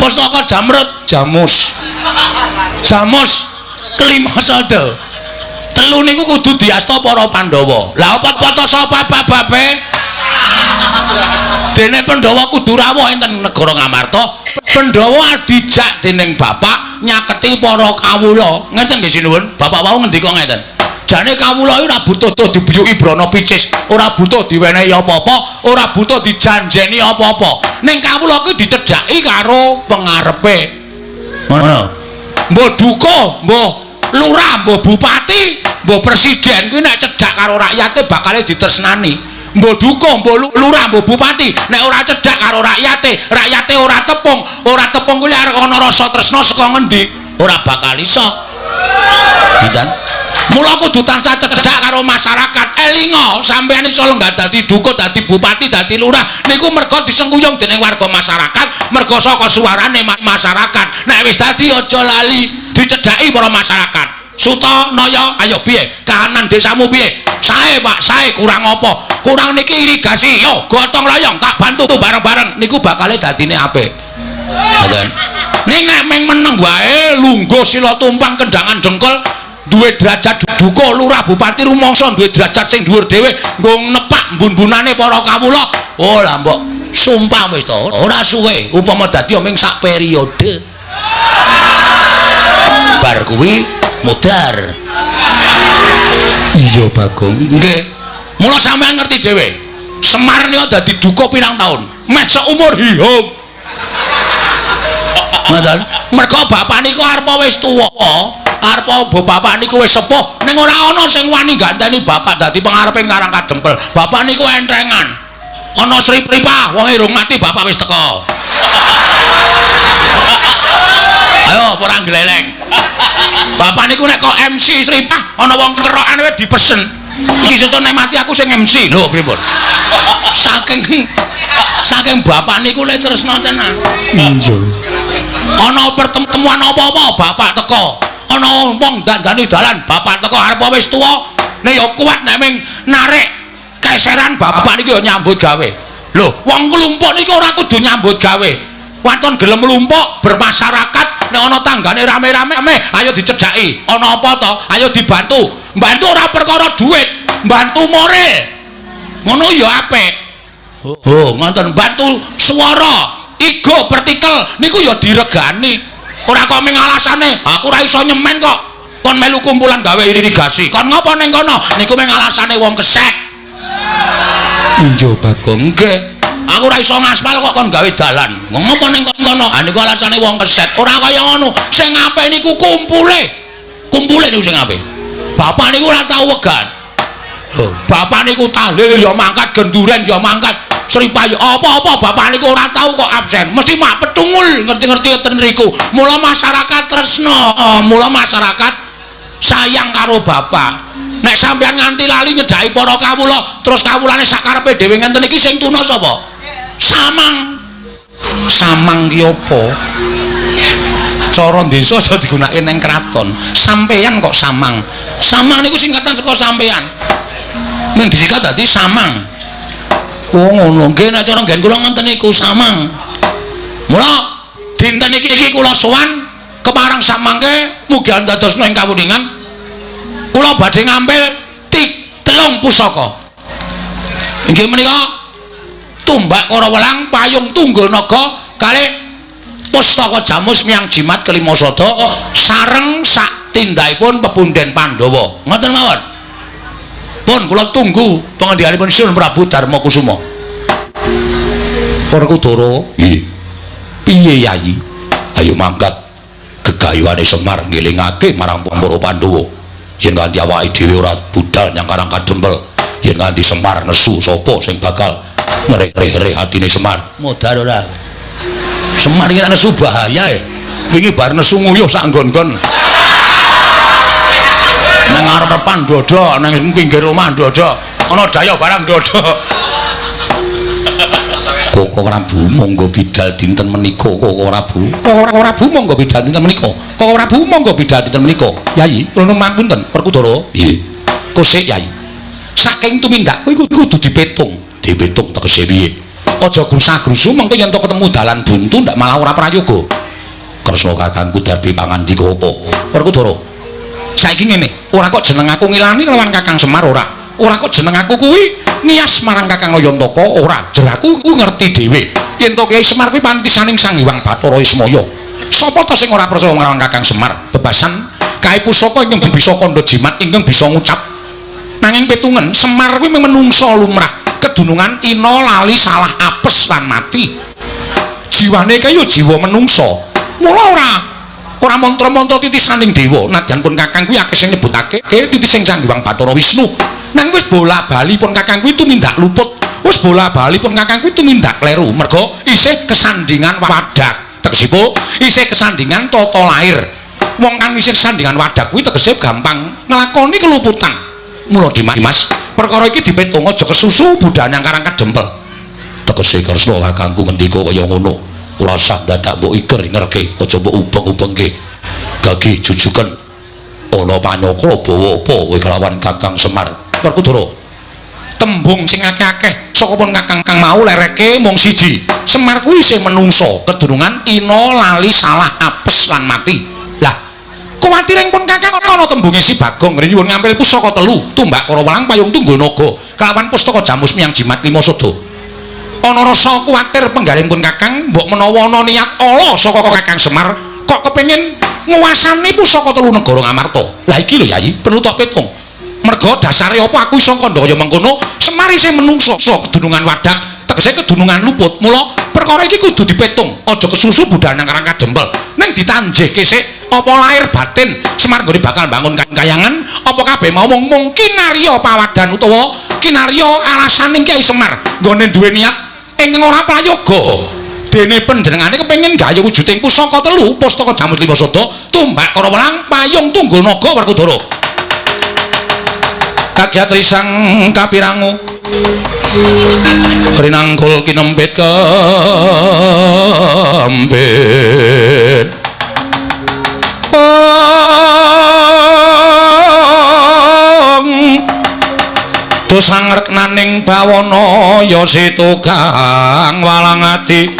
pustaka Jamrut, Jamus kelima sada. 3 niku kudu diasta para Pandhawa. Lah apa foto sapa bababe? Dene Pandhawa kudu rawuh enten negara Ngamarta. Pandhawa dijak dening bapak nyaketi para kawula. Ngeten nggih sinuwun, bapak wau ngendika ngeten. Jane kawula ora butuh dibuyuki brana picis, ora butuh diwenehi apa-apa, ora butuh dijanjeni apa-apa. Ning kawula kuwi dicedhaki karo pengarepe. Ngono. Mbah duka, mbah lurah, mbah bupati, mbah presiden kuwi nek cedhak karo rakyate bakale ditresnani. Mbah duka, mbah lurah, mbah bupati nek ora cedhak karo rakyate ora tepung kuwi arep ana rasa tresna saka ngendi? Ora bakal iso. Ngoten. Mula kudu tansah cedhak karo masyarakat. Elinga sampeyan iso lenggah dadi dukut, dadi bupati, dadi lurah niku merga disengkuyung dening warga masyarakat, merga saka suarane masyarakat. Nek wis dadi aja lali dicedhaki para masyarakat. Sutanaya, ayo piye? Kahanan desamu piye? Sae, Pak, sae kurang apa? Kurang niki irigasi. Yo, gotong royong tak bantu bareng-bareng niku bakale dadine apik. Ngoten. Ning nek meng meneng wae lungguh sila tumpang kendangan dengkul duwe derajat duka lurah bupati rumangsa duwe derajat sing dhuwur dhewe nggo nepak mbun-bunane para kawula. Oh lah mbok sumpah wis to ora suwe upama dadi ming sak periode bar kuwi mudar. Iya Bagong. Nggih. Mula sampean ngerti dhewe. Semar niku dadi duka pirang taun? Meh seumur hidup. Ngoten. Mergo bapak niku arep wis tuwa. Arep bapak niku wis sepuh, ning ora ana sing wani ganteni bapak dadi pangareping Karang Kadempel. Bapak niku entrengan. Ana Sri Pripah, wong urung mati bapak wis teko. Ayo perang gleleng. Bapak niku nek kok MC Sripah ana wong kerokan wis dipesen. Iki soto nek mati aku sing MC. Lho pripun? Saking bapak niku le tresna tenan. Iya. Ana pertemuan apa-apa bapak teko. Ana wong dandani dalan bapak teko arep wis tuwa. Nek ya kuat nek ming narik keseran bapak niku ya nyambut gawe. Lho, wong klumpuk niku ora kudu nyambut gawe. Waton gelem lumpuk bermasyarakat nek ana tanggane rame-rame ayo dicedhaki. Ana apa to? Ayo dibantu. Bantu ora perkara duit, bantu moral. Ngono ya apik. Oh, ngoten bantu swara, ego partikel niku ya diregani. Ora kok ming alasane, aku ora iso nyemen kok. Kon melu kumpulan gawe irigasi. Kon ngopo ning kono? Niku ming alasane wong kesek. Iya Bagong. Nggih. Aku ora iso ngaspal kok kon gawe dalan. Ngopo ning kono? Ha niku alasane wong keset. Ora kaya ngono. Sing apik niku kumpule. Kumpule niku sing apik. Bapak niku ora tau wegan. Lho, bapak niku tahlil ya mangkat, genduren ya mangkat. Sripah apa-apa bapak niku ora tau kok absen. Mesti mak petungul ngerti-ngerti ten riku. Mula masyarakat tresna, mula masyarakat sayang karo bapak. Nek sampean nganti lali nyedhaki para kawula, terus kawulane sakarepe dhewe ngenten iki sing tuna sapa? Samang. Samang ki apa? Cara desa aja digunakake ning kraton. Sampeyan kok samang. Samang niku singkatan saka sampeyan. Ning disikat dadi samang. Oh ngono. Nggih nek cara nggen kula ngoten niku samang. Mula dinten iki kula sowan kemarang samangke mugi andadosna ing kawuningan. Kula badhe ngambil 3 pusaka. Inggih menika Tumbak Karawelang, Payung Tunggul Naga kalih Pustaka Jamus Miang Jimat Kelima Sada sareng sak tindhaipun pepundhen Pandhawa. Ngoten mawon. Pun kula tunggu pangandikanipun Sun Prabu Darmakusuma. Werkudara, nggih. Piye Yayi? Ayo mangkat gegayuhane Semar ngelingake marang para Pandhawa. Yen kanthi awake dhewe ora budal nyang Karang Kadempel, yen kanthi Semar nesu sapa sing bakal ngreh-reh atine Semar? Modar ora. Semar iki nesu bahaya e. Wingi bar nesu nguyuh sak nggon-nggon. Nang arepan dodo, nang pinggir omah dodo. Ana daya barang dodo. Koko Prabu monggo bidal dinten menika. Koko Prabu. Koko Prabu monggo bidal dinten menika. Koko Prabu monggo bidal dinten menika. Yayi, kula nuwun pangapunten, Werkudara. Nggih. Kosek Yayi. Saking tumindak kowe kudu dipetung. Dipetung tegese piye? Aja grusa-grusu mengko yen ketemu dalan buntu ndak malah ora prayoga. Kresna kakangku darbi pangandika apa? Werkudara. Saiki ngene, ora kok jeneng aku ngilani lawan Kakang Semar ora. Ora kok jeneng aku kuwi nias marang Kakang Nayantaka ora. Jeraku ku ngerti dhewe. Yen to Kyai Semar kuwi pantisaning Sang Hyang Bathara Ismaya. Sapa to sing ora percaya marang Kakang Semar? Bebasan kae pusaka ingkang bisa kandha jimat ingkang bisa ngucap. Nanging petungen Semar kuwi menungsa lumrah. Kedunungan ina lali salah apes lan mati. Jiwane kaya jiwa menungsa. Mula ora mantra-mantra titisaning dewa. Nadyan pun Kakang kuwi akeh sing nyebutake titising Sang Hyang Bathara Wisnu. Nang wis bola-bali pun Kakang kuwi tumindak luput. Wis bola-bali pun Kakang kuwi tumindak kleru. Merga isih kesandingan wadak. Tegesipun isih kesandingan tata lair. Wong kang isih kesandingan wadak kuwi tegese gampang nglakoni keluputan. Mula Dimas, perkara iki dipetung aja kesusu budhal nang Karang Kadempel. Tegese Kresna kakangku ngendika kaya ngono. Ora usah dadak mbok iker ngerke, aja mbok ubeng-ubengke. Gage jujuken ana panyaka bawa apa kowe kelawan Kakang Semar. Werkudara. Tembung sing akeh-akeh saka pun Kakang mau lereke mung siji. Semar kuwi isih menungso, kedurungan ina lali salah apes lan mati. Kuwatiring pun Kakang ana tembunge si Bagong nyuwun ngambil pusaka 3, Tumbak Karawelang, Payung Tunggul Naga, kelawan Pustaka Jamus Miang Jimat Lima Sada. Ana rasa kuwatir penggaling pun Kakang, mbok menawa ana niat ala saka Kakang Semar, kok kepengin nguwasani pusaka 3 negara Ngamarta. Lah iki lho Yayi, perlu tak petung. merga dasare apa aku iso kandhaya mengkono Semar isih menungso kedunungan Wadak tegese kedunungan luput mula perkara iki kudu dipetung aja kesusu budal nang Karang Kadempel ning ditanjihke sik apa lahir batin Semar nggone bakal bangun kayangan apa kabeh mau mung kinarya pawadan utawa kinarya alasan ning Kyai Semar nggone duwe niat ingkang ora prayoga dene panjenengane kepengin gaya wujuding pusaka telu pustaka Jamus Lima Sada tumbak kara welang payung tunggul naga Werkudara kagiat risang kapirangu rinangkul kinempit kempit dosang reknaning bawana ya situkang walang ati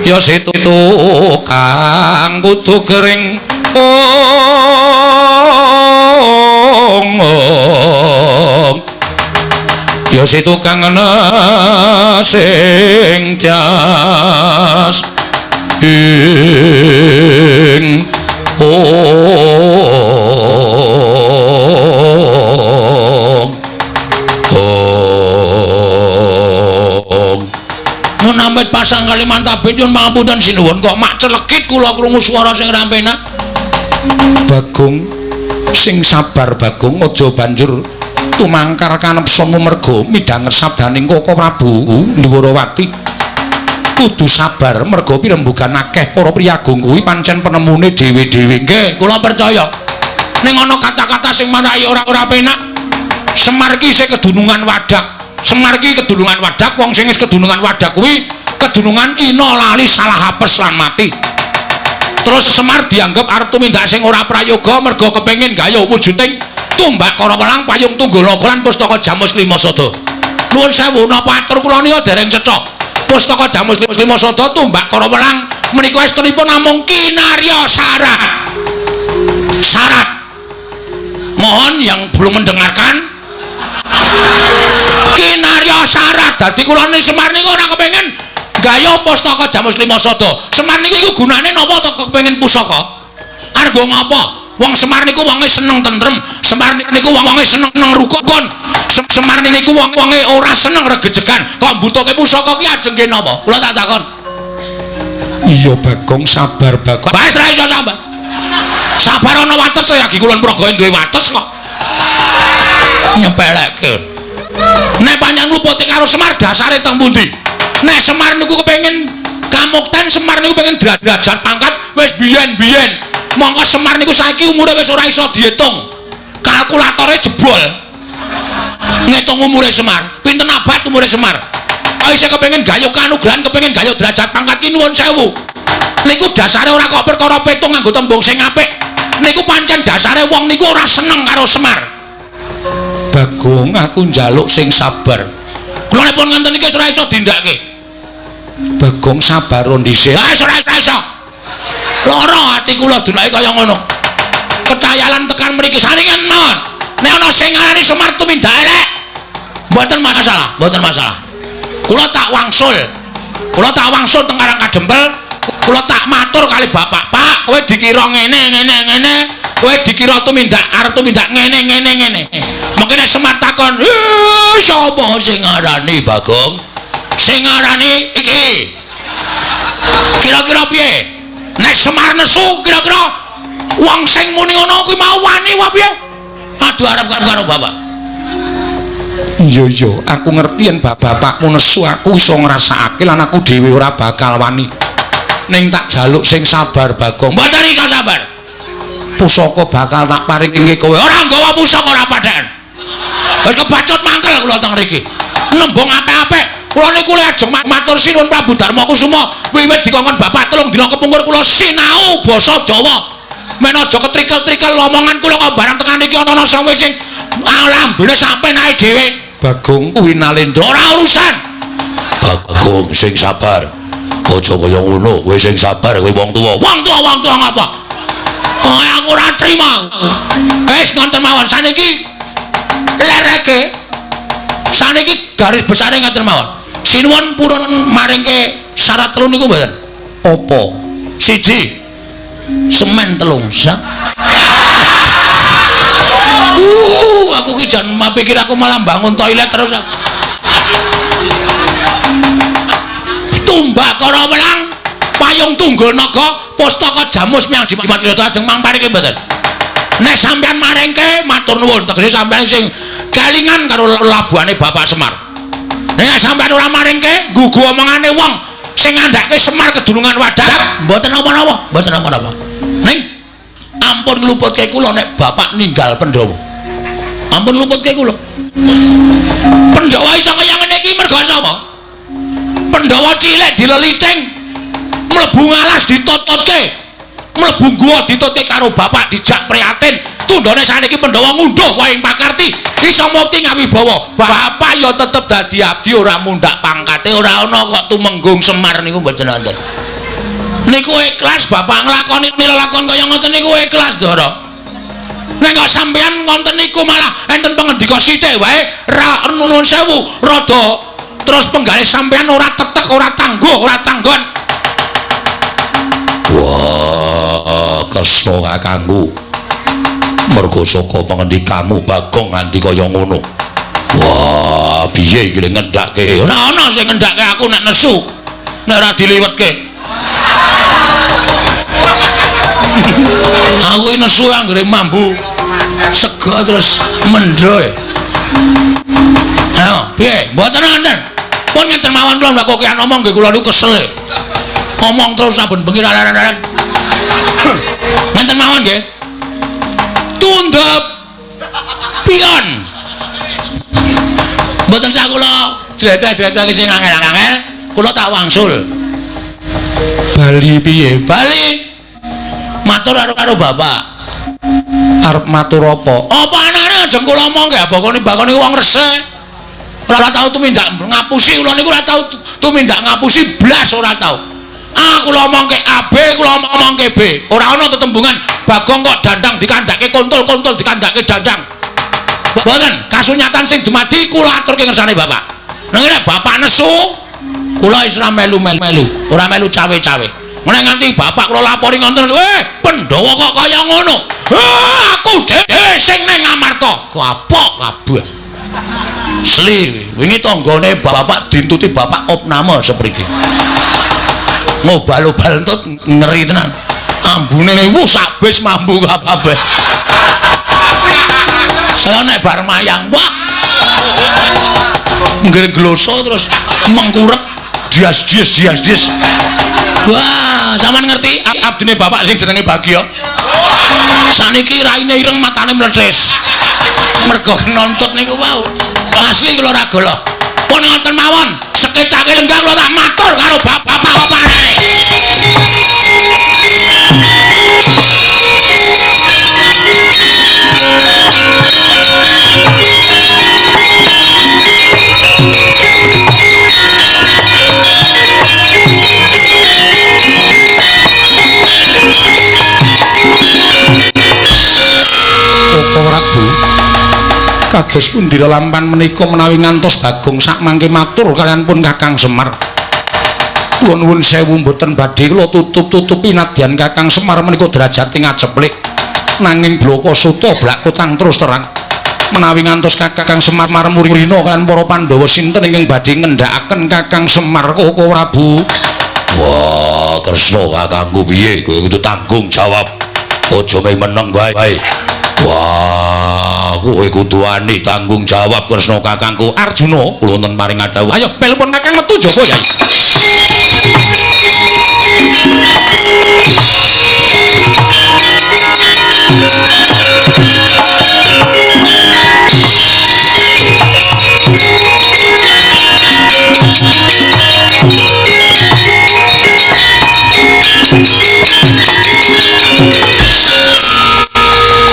ya situkang kudu kering ya situkang ana sing tias ing Nunamit pasang Kalimantabin nyuwun pangapunten sinuwun kok mak celekit kula krungu swara sing rampenak. Bagong sing sabar Bagong aja banjur tumangkar kanepsamu merga midhanget sabdaning Koko Prabu Ndhuwarawati. Kudu sabar merga pirembugan akeh para priyagung kuwi pancen penemune dhewe-dhewe. Nggih, kula percaya. Ning ana kata-kata sing marai ora penak. Semar ki isih kedunungan Wadak. Semar ki kedunungan Wadak, wong sing wis kedunungan Wadak kuwi kedunungan ina lali salah hapes lan mati. Terus Semar dianggep arep tumindak sing ora prayoga merga kepengin gaya wujuding tumbak kara welang payung tunggul naga lan pustaka Jamus Lima Sada. Nuwun sewu napa atur kula nika dereng cetha. Pustaka Jamus Lima Sada tumbak kara welang menika estunipun namung kinarya syarat. Syarat. Mohon yang belum mendengarkan kinarya syarat. Dadi kula niki Semar niku ora kepengin gaya pustaka Jamus Lima Sada. Semar niki iku gunane napa to kepengin pusaka? Arep ngapa? Wong Semar niku wonge seneng tentrem, Semar niku wonge seneng rukun. Semar niku wonge ora seneng regejegan. Kok mbutuhke pusaka ki ajeng ki napa? Kula tak takon. Iya Bagong sabar Bagong. Wis ra iso sabar. Sabar ana wates ya iki kulon praga duwe wates kok. Nyepelekke. Nek panjang luputi karo Semar dasare teng pundi? Nek Semar niku kepengin kamukten, Semar niku pengen derajat pangkat wis biyen-biyen. Monggo Semar niku saiki umure wis ora iso diitung. Kalkulatore jebol. Ngitung umure Semar. Pinten abad umure Semar? Kok isih kepengin gaya kanugrahan, kepengin gaya derajat pangkat ki nuwun sewu. Niku dasare ora kok perkara petung nganggo tembung sing apik. Niku pancen dasare wong niku ora seneng karo Semar. Bagong aku njaluk sing sabar. Kula pun ngenten iki ora iso dindakke. Bagong sabar dhisik. Ah ora iso. Lara ati kula dunake kaya ngono. Ketayalan tekan mriki saringan mawon. Nek ana sing ngarani Semar tumindak elek, mboten masalah, mboten masalah. Kula tak wangsul. Kula tak wangsul teng Karang Kadempel. Kula tak matur kali bapak, Pak, kowe dikira ngene. Kowe dikira tumindak arep tumindak ngene. Mungkin nek Semar takon, sapa sing ngarani Bagong? Sing ngarani iki. Kira-kira piye? Nek Semar nesu kira-kira wong sing muni ngono kuwi mau wani wae piye? Aduh arep karo bapak. Iya, aku ngerti yen bapakmu nesu aku iso ngrasakake lan aku dhewe ora bakal wani. Ning tak jaluk sing sabar Bagong. Mboten iso sabar. Pusaka bakal tak paringi kowe. Ora nggawa pusaka ora padhaan. Wis kebacut mangkel kula teng mriki. Nembung apik-apik. Kula niku lajeng matur sinuwun Prabu Darma Kusuma wiwit dikongkon bapak telung dina kepungkur kula sinau basa Jawa. Men aja ketrikel-trikel omongan kula kok barang tekan iki ana sing sing lambene sampe nae dhewe. Bagong kuwi nalendra ora urusan. Bagong sing sabar. Aja kaya ngono, kowe sing sabar kowe wong tuwa. Wong tuwa ngapa? Oh aku ora trima. Wis ngoten mawon saniki lereke. Saniki garis besare ngoten mawon. Sinuwun purun maringke syarat telu niku mboten? Apa? Siji. Semen telung sak. Aku ki jan pikir aku malah bangun toilet terus. Tumbak Kara Welang, Payung Tunggul Naga, Pustaka Jamus Miang Jimat Liyata ajeng mangparike mboten. Nek sampean maringke matur nuwun tegese sampean sing kelingan karo labuhane Bapak Semar. Nek sampean ora maringke gugu omongane wong sing ngandhake Semar kedulungan wadah mboten napa-napa, mboten napa-napa. Ning ampun ngluputke kula nek Bapak ninggal Pandhawa. Ampun ngluputke kula. Pandhawa iso kaya ngene iki merga sapa? Pandhawa cilik dileliting, mlebu ngalas ditototke, mlebu guwa ditotke karo bapak dijak prihatin. Tundhone saniki Pandhawa ngunduh wae pakarti, iso mukti ngawibawa. Bapak ya tetep dadi abdi ora mundhak pangkate, ora ana kok tumenggung Semar niku mboten wonten. Niku ikhlas bapak nglakoni lelakon kaya ngoten niku ikhlas, Ndara. Nek kok sampeyan wonten niku malah enten pangendika sithik wae, ra nuwun sewu, rada terus penggalih sampean ora tetek, ora tangguh, ora tanggon. Wah, Kresna kakangku. Mergo saka pangendikamu Bagong nganti kaya ngono. Wah, piye iki ngendhake? Ora ana sing ngendhake aku nek nesu. Nek ora diliwetke. Aku nesu anggere mambu. Sego terus mendho. Ayo, piye? Mboten wonten. Pun ngeten mawon kula mbak kokean omong nggih kula niku kesel. Omong terus saben bengi laran-laran. Ngenten mawon nggih. Tundhep pion. Mboten sak kula jretek-jretek sing angel-angel, kula tak wangsul. Bali piye? Bali. Matur karo bapak. Arep matur apa? Apa anane aja kula omong nggih bakone wong resik. Ora tau tumindak ngapusi kula niku ora tau tumindak ngapusi blas ora tau. Aku ngomongke A B, kula ngomongke B. Ora ana tetembungan Bagong kok dandang dikandhake kontul-kontul dikandhake dandang. Mboten, kasunyatan sing dumadi kula aturke ngersane bapak. Nek bapak nesu, kula wis ora melu-melu, ora melu cawe-cawe. Meneh nganti bapak kula lapori ngonten, Pandhawa kok kaya ngono. Aku dhewe sing ning Ngamarta. Kapok kabeh. Sli, wingi tanggane bapak dintuti bapak opname sepriki. Ngobal-obal entut ngeri tenan. Ambune sak bis mambu kabeh. Saya nek bar mayang, wah. Nggloso terus mengkurep dias. Wah, sampean ngerti abdine bapak sing jenenge Bagya. Saniki raine ireng matane mletes. Mergo kenontut niku wau. Asli kula ora golo. Pun ngoten mawon, sekecake lenggah kula tak matur karo bapak-bapak opane. Kados pundi lampahan menika menawi ngantos Bagong sak mangke matur kalian pun Kakang Semar. Kula nuwun sewu mboten badhe kula tutup-tutupi nadyan Kakang Semar menika derajate ngajeplik. Nanging bloko suta blak kutang terus terang. Menawi ngantos Kakang Semar marmurina kalian para Pandhawa sinten ingkang badhe ngendhakaken Kakang Semar Koko Prabu. Wah, Kresna kakangku piye kowe kudu tanggung jawab. Aja meneng wae. Wah, kowe kudu wani tanggung jawab Kresna kakangku. Arjuna kula wonten paring adhawuh. Ayo pelpon Kakang metu jaba Yai.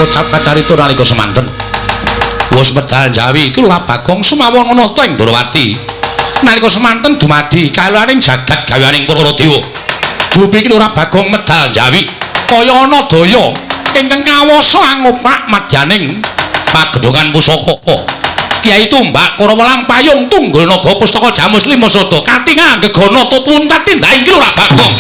Kocap kacarita nalika semanten wis medal Jawi iku lha Bagong sumawon ana ta ing Ndrawati nalika semanten dumadi kalaning jagat gaweaning para dewa bumi iki ora Bagong medal Jawi kaya ana daya ingkang kawasa angoprak madyaning pagedhongan pusaka Kyai Tumbak Kara Welang Payung Tunggul Naga Pustaka Jamus Lima Sada katingal gegana tutuwun tatindhaing iki ora Bagong.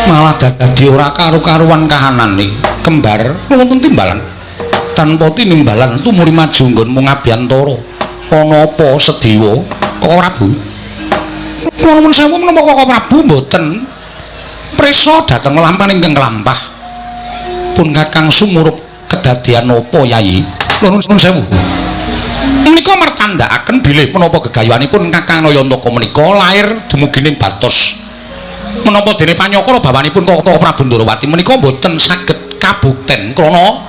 malah dadi ora karu-karuan kahanane kembar wonten timbalan tanpa tinimbalan tumuli maju nggonmu ngabiyantara ana apa Sedewa Koko Prabu kula nuwun sewu menapa Koko Prabu mboten prisa dhateng lampahan ingkang lampah pun Kakang sumurup kedadian napa Yayi kula nuwun sewu menika martandhakaken bilih menapa gegayuhanipun Kakang Nayantaka menika lair dumugi ning Batos menapa dene panyakara bawanipun Koko Prabu Ndarawati menika mboten saged kabukten krana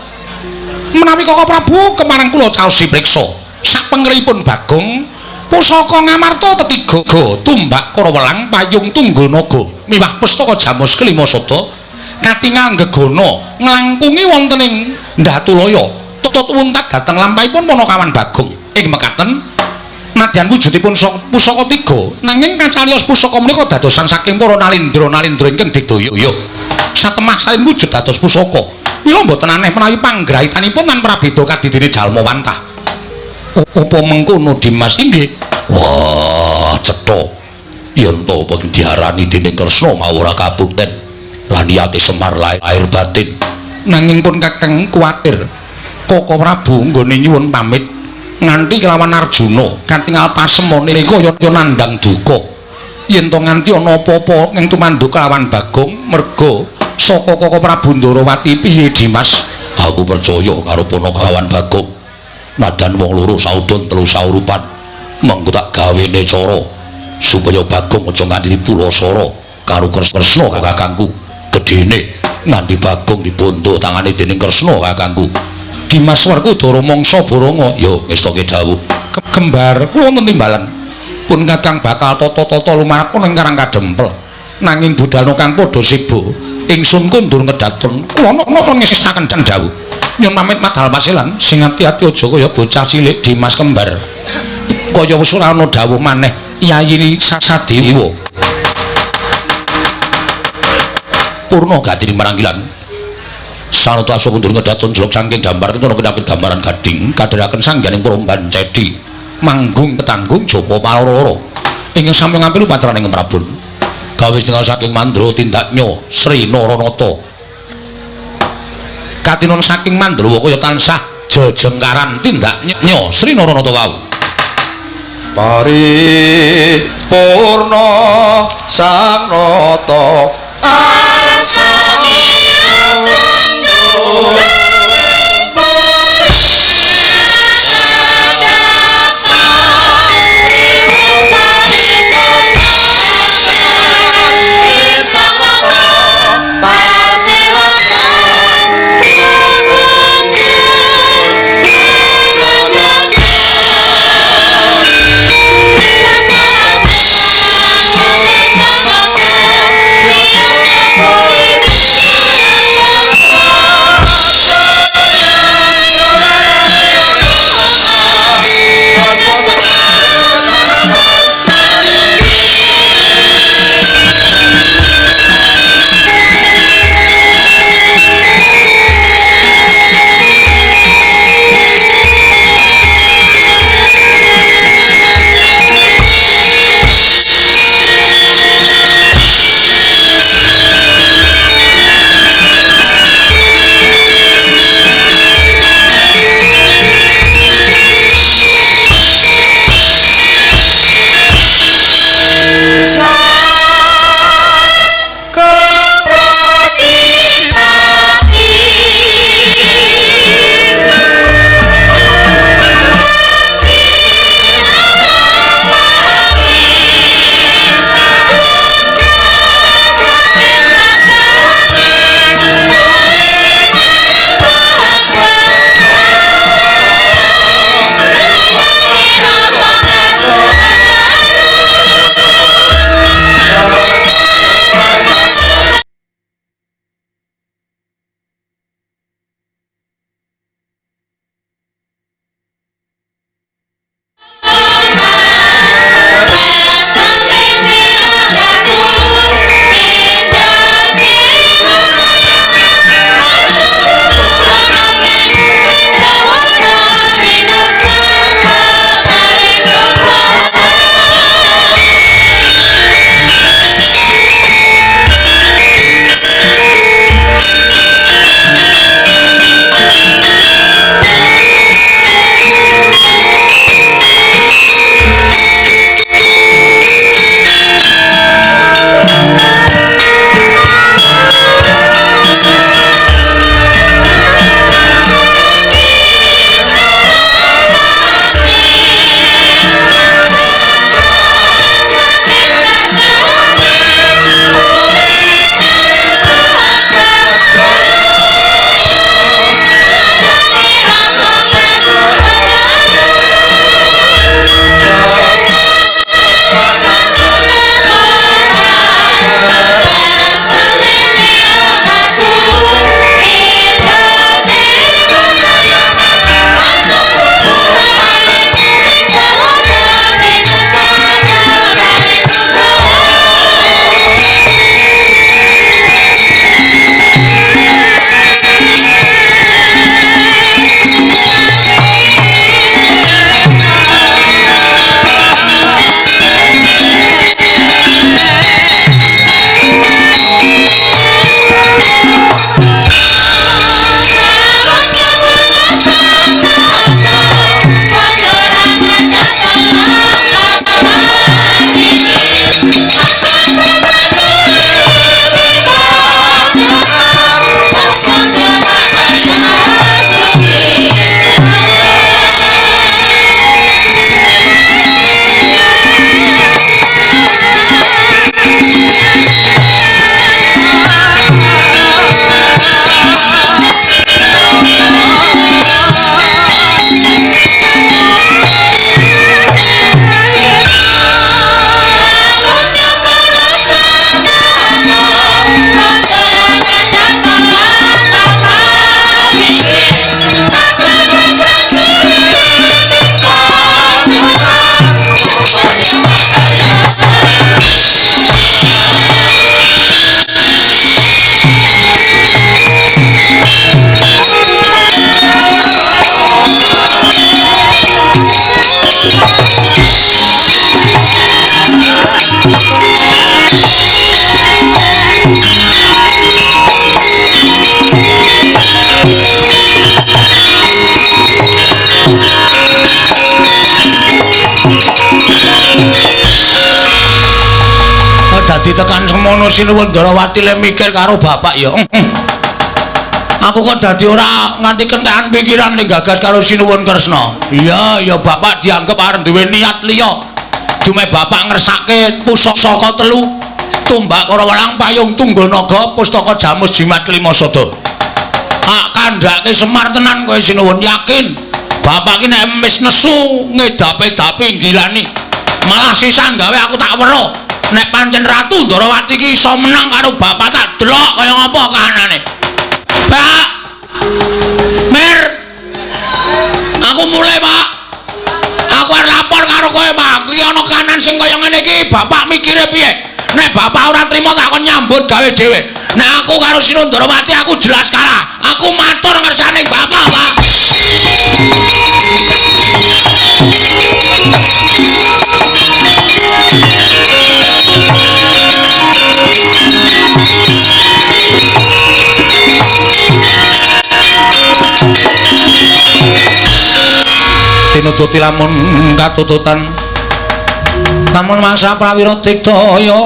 menawi Koko Prabu kemarang kula caosi priksa sapengeripun Bagong pusaka ngamarta tetiga tumbak Karawelang payung tunggul naga miwah pustaka Jamus kelima sada katingal gegana nglangkungi wonten ing Ndatulaya tutut wuntat dhateng lampahipun Panakawan Bagong ing mekaten nadyan wujudipun pusaka tiga nanging kacarios pusaka menika dadosan saking para nalindra ingkang digdaya satemah saen wujud dados pusaka mila mboten aneh menawi panggrahitanipun lan prabéda kadidene jalma wantah apa mengkono Dimas inggih wah cetha yen to pun diarani dening Kresna mau ora kabukten lan ati Semar lahir batin nanging pun Kakang kuwatir Koko Prabu nggone nyuwun pamit nganti kelawan Arjuna katingal pasemone kaya nandhang duka yen to nganti ana apa-apa ing tumanduk kelawan Bagong merga saka Koko Prabu Ndarawati piye Dimas aku percaya karo Panakawan Bagong nadan wong loro saudon telu saurupan mengko tak gawene cara supaya Bagong aja nganti pulasara karo Kresna kakangku gedene nganti Bagong dibondo tangane dening Kresna kakangku Dimas Werkudara mangsa Baranga ya wis to dawuh kembar wonten timbalan pun Kakang bakal tata-tata lumarep ning Karang Kadempel nanging budal kang padha sibuk ingsun kundur ngedaton kula napa ngisisaken den dawuh nyun pamit madhal pasilan sing ati-ati aja kaya bocah cilik Dimas kembar kaya wis ora ana dawuh maneh Yayi Sadewa purna gadine maranggilan sanuta asa kundur ngedaton jeluk saking gambar kita kedapit gambaran gading kadheraken sangganing Promban Cedi manggung ketanggung Joko Paloro ingkang sami ngampil patraning Prabun gawis dengan saking Mandra tindaknya Sri Naranata katinon saking Mandrawa kaya tansah jejengkaran tindaknya Sri Naranata wau paripurna sang nata asami ngono Sinuwun Darawati le mikir karo bapak ya. Aku kok dadi ora nganti kentekan pikiran ning gagas karo Sinuwun Kresna. Iya, ya bapak dianggep arep duwe niat liya. Dume bapak ngersake pusaka telu, tumbak karo welang payung tunggul naga, pustaka jamus jimat lima sada. Kandhake Semar tenan kowe Sinuwun, yakin. Bapak ki nek wis nesu ngedape-dape nggilani. Malah sisan gawe aku tak weruh. Nek pancen Ratu Ndarawati ki iso menang karo bapak tak delok kaya ngapa kahanane. Pak. Mir. Aku mulai, Pak. Aku arep lapor karo kowe, Pak. Ki ana kahanan sing kaya ngene iki, bapak mikire piye? Nek bapak ora trima tak kon nyambut gawe dhewe. Nek aku karo Sinuwun Darawati aku jelas kalah. Aku matur ngersane bapak, Pak. Tinututi lamun katututan lamun mangsa prawira digdaya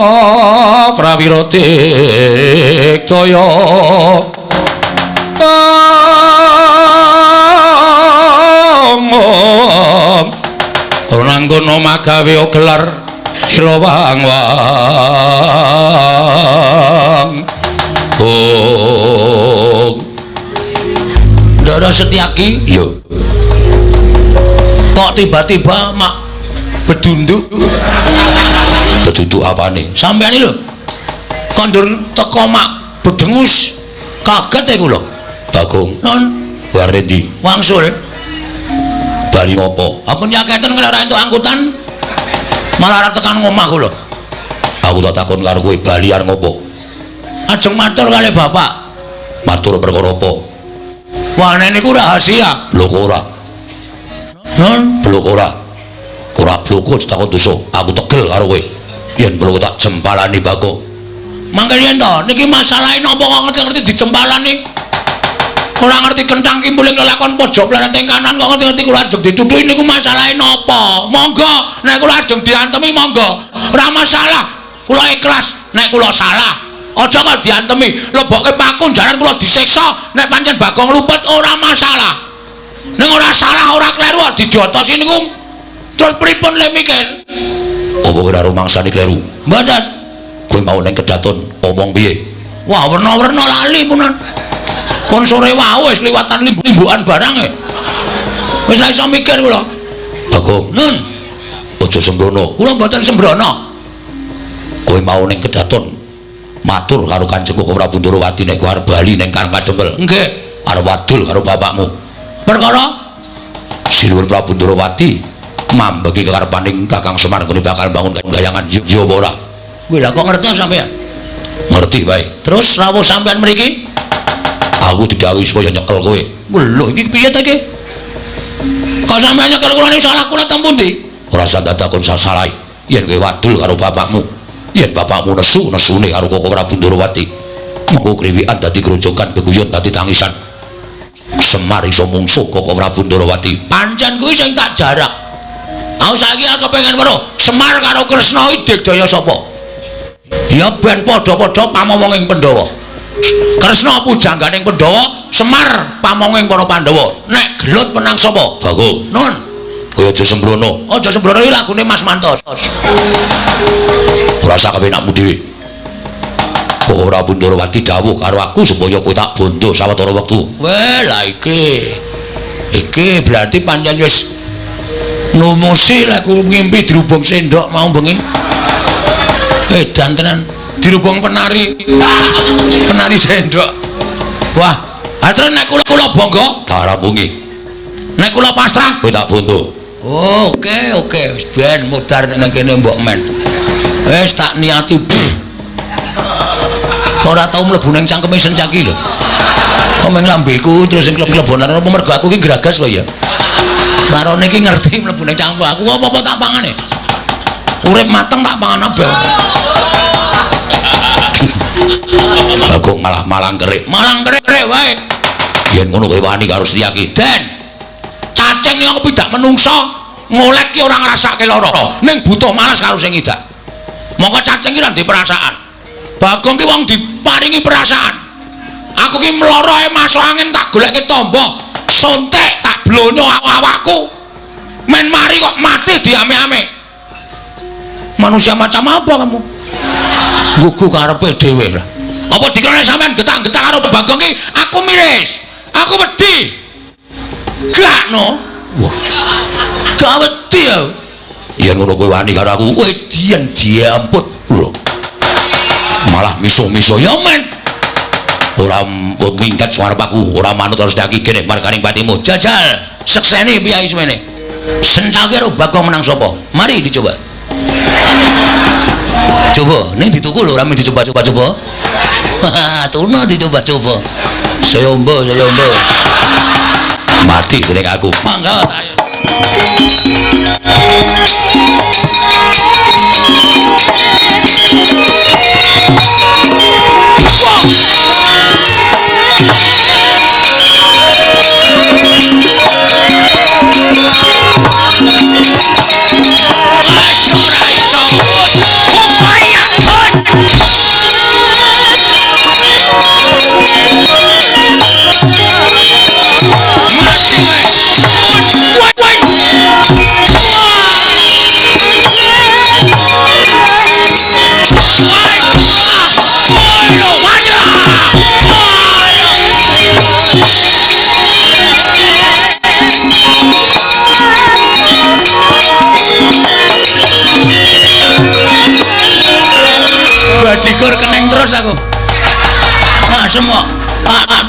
nanggono magawe gelar Ilawang Ndara Setyaki, iya. Kok tiba-tiba mak bedunduk? Bedunduk apane? Sampeyan lho. Kondur teko mak bedengus. Kaget e kula. Bagong. Non Warendi. wangsul. Bali ngopo? Apa nyaketen ora entuk angkutan? Malah ora tekan ngomah kula. Aku tak takon karo kowe bali arep ngopo? Ajeng matur kali bapak. Matur perkara apa? Wah niku rahasia. Blok ora. Non Blok ora. Ora bloko takon dosa. Aku tegel karo kowe. Yen perlu tak jempalani Bagong. mangke yen to niki masalahe napa kok ngerti-ngerti dijempalani? Ora ngerti kentang ki muling lelakon pojok planet ing kanan kok ngerti-ngerti kula ajeng dituduhi niku masalahe napa? Monggo nek kula ajeng diantemi monggo. Ora masalah. Kula ikhlas nek kula salah. Aja kok diantemi, lebokke paku jaran kula disiksa nek pancen Bagong luput ora masalah. Ning ora salah ora kleru dijotosi niku. Terus pripun le mikir? Apa kowe ora rumangsani kleru? Mboten. Kowe mau ning kedaton omong piye? Wah, werna-werna lali punan. Pun sore wau wis kliwatan limbukan barang e. Wis ra iso mikir kula. Bagong, Nun, aja sembrono. kula mboten sembrono. Kowe mau ning kedaton matur karo Kanjeng Koko Prabu Ndarawati nek kowe arep bali ning Karngadempel. Nggih. Arep wadul karo bapakmu. Perkara Sinuwun Prabu Ndarawati mambeki kekarepaning Kakang Semar kene bakal bangun gayangan yo apa ora? kuwi lha kok ngertos sampean? Ngerti wae. Terus rawuh sampean mriki? Aku didhawuhi supaya nyekel kowe. Lho, iki piye ta iki? Kok sampean nyekel kula niku salah kula teng pundi? Ora sadar takon salah. Yen kowe wadul karo bapakmu, yen bapakmu nesune karo Koko Prabu Ndarawati, mengko kriwikan dadi grojogan geguyut dadi tangisan. Semar iso mungsuh Koko Prabu Ndarawati. Pancen kuwi sing tak jarak. Aku saiki aku pengen weruh Semar karo Kresna iki digdaya sapa? Ya ben padha-padha pamomonging Pandhawa. Kresna pujangganing Pandhawa, Semar pamonging para Pandhawa. Nek gelut menang sapa? Bagong, Nun, kowe aja sembrono. aja sembrono iki lagune Mas Mantos. Ora sak kepenakmu dhewe. Koko Prabu Ndarawati dawuh karo aku supaya kowe tak bondo sawetara wektu. Weh, lah iki. Iki berarti pancen wis numusi lek ku ngimpi dirubung sendok mau bengi. Edan tenan dirubung penari. Penari sendok. Wah, terus nek kula bangga, Tak rampungi. nek kula pasrah. Kowe tak bondo. Oh, oke, wis ben mudar nang kene mbok men. Wis tak niati. Ora tau mlebu ning cangkeme Sencaki lho. Omeng lambeku terus sing kleb-klebonan apa mergo aku ki gragas kok ya. Marone iki ngerti mlebu ning cangkemku. Aku apa-apa tak pangane. Urip mateng tak pangan abel. Bagong malah malang kerik. Malang krek wae. Yen ngono kowe wani karo Setyaki. Den. Cacing yang pidak menungso ngolek ki ora ngrasake lara. Ning butuh malas karo sing idak. Mongko cacing ki ra ndek perasaan. Bagong ki wong diparingi perasaan. Aku ki mloro ae masuk angin tak goleke tombo, sontek tak blonyo awakku. Men mari kok mati diame-ame. Manusia macam apa kamu? Gugu karepe dhewe lah. Apa dikira sampean getak-getak karo Bagong ki aku miris. Aku wedi. Gak no. Wah. Gak wedi ya. Yen ngono kowe wani karo aku, wedian diamput lho. Malah miso-miso ya men. Ora mingkat suaraku, ora manut terus daki kene marganing patimu. Jajal, sekseni piye semene. Sencake karo Bagong menang sapa? Mari dicoba. Coba, ning dituku lho ora dicoba-coba coba. Tuna dicoba-coba. Sayombo. Mati dening aku. Mangga ayo. Bajigur keneng terus aku. Nah semua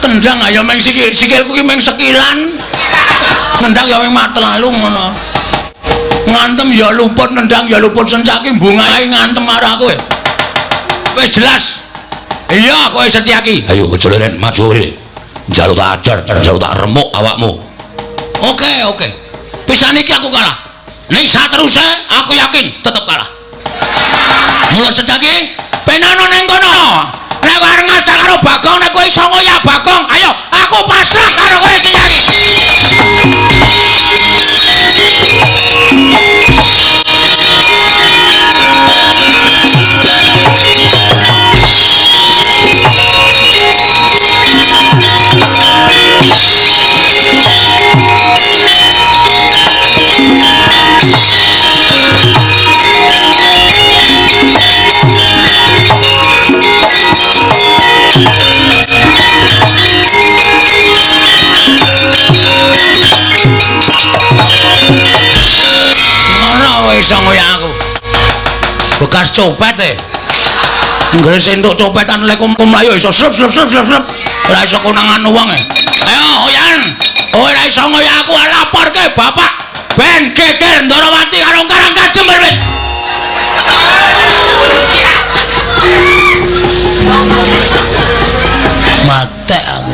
tendang ayo meng sikilku ki meng sekilan. Nendang ya meng matelalu ngono. Ngantem ya luput, nendang ya luput, sencaki bungae ngantem marah kowe. Wis jelas. Iya kowe Setyaki. Ayo aja leren maju rene. Njaluk tak ajar, njaluk tak remuk awakmu. Oke. Pisan iki aku kalah. Ning sateruse aku yakin tetep kalah. Mula Setyaki penano neng kono. Nek kowe arep ngajak karo Bagong, nek kowe iso ngoyak Bagong, ayo aku pasrah karo kowe Setyaki. Iso ngoyak aku. Bekas copet e. Nggih sendok copetan lek mlayu iso slep. Ora iso konangan wong e. Ayo oyan. Ora iso ngoyak aku laporke bapak. Ben geger Ndarawati karo Karang Kajember wis. Mate aku.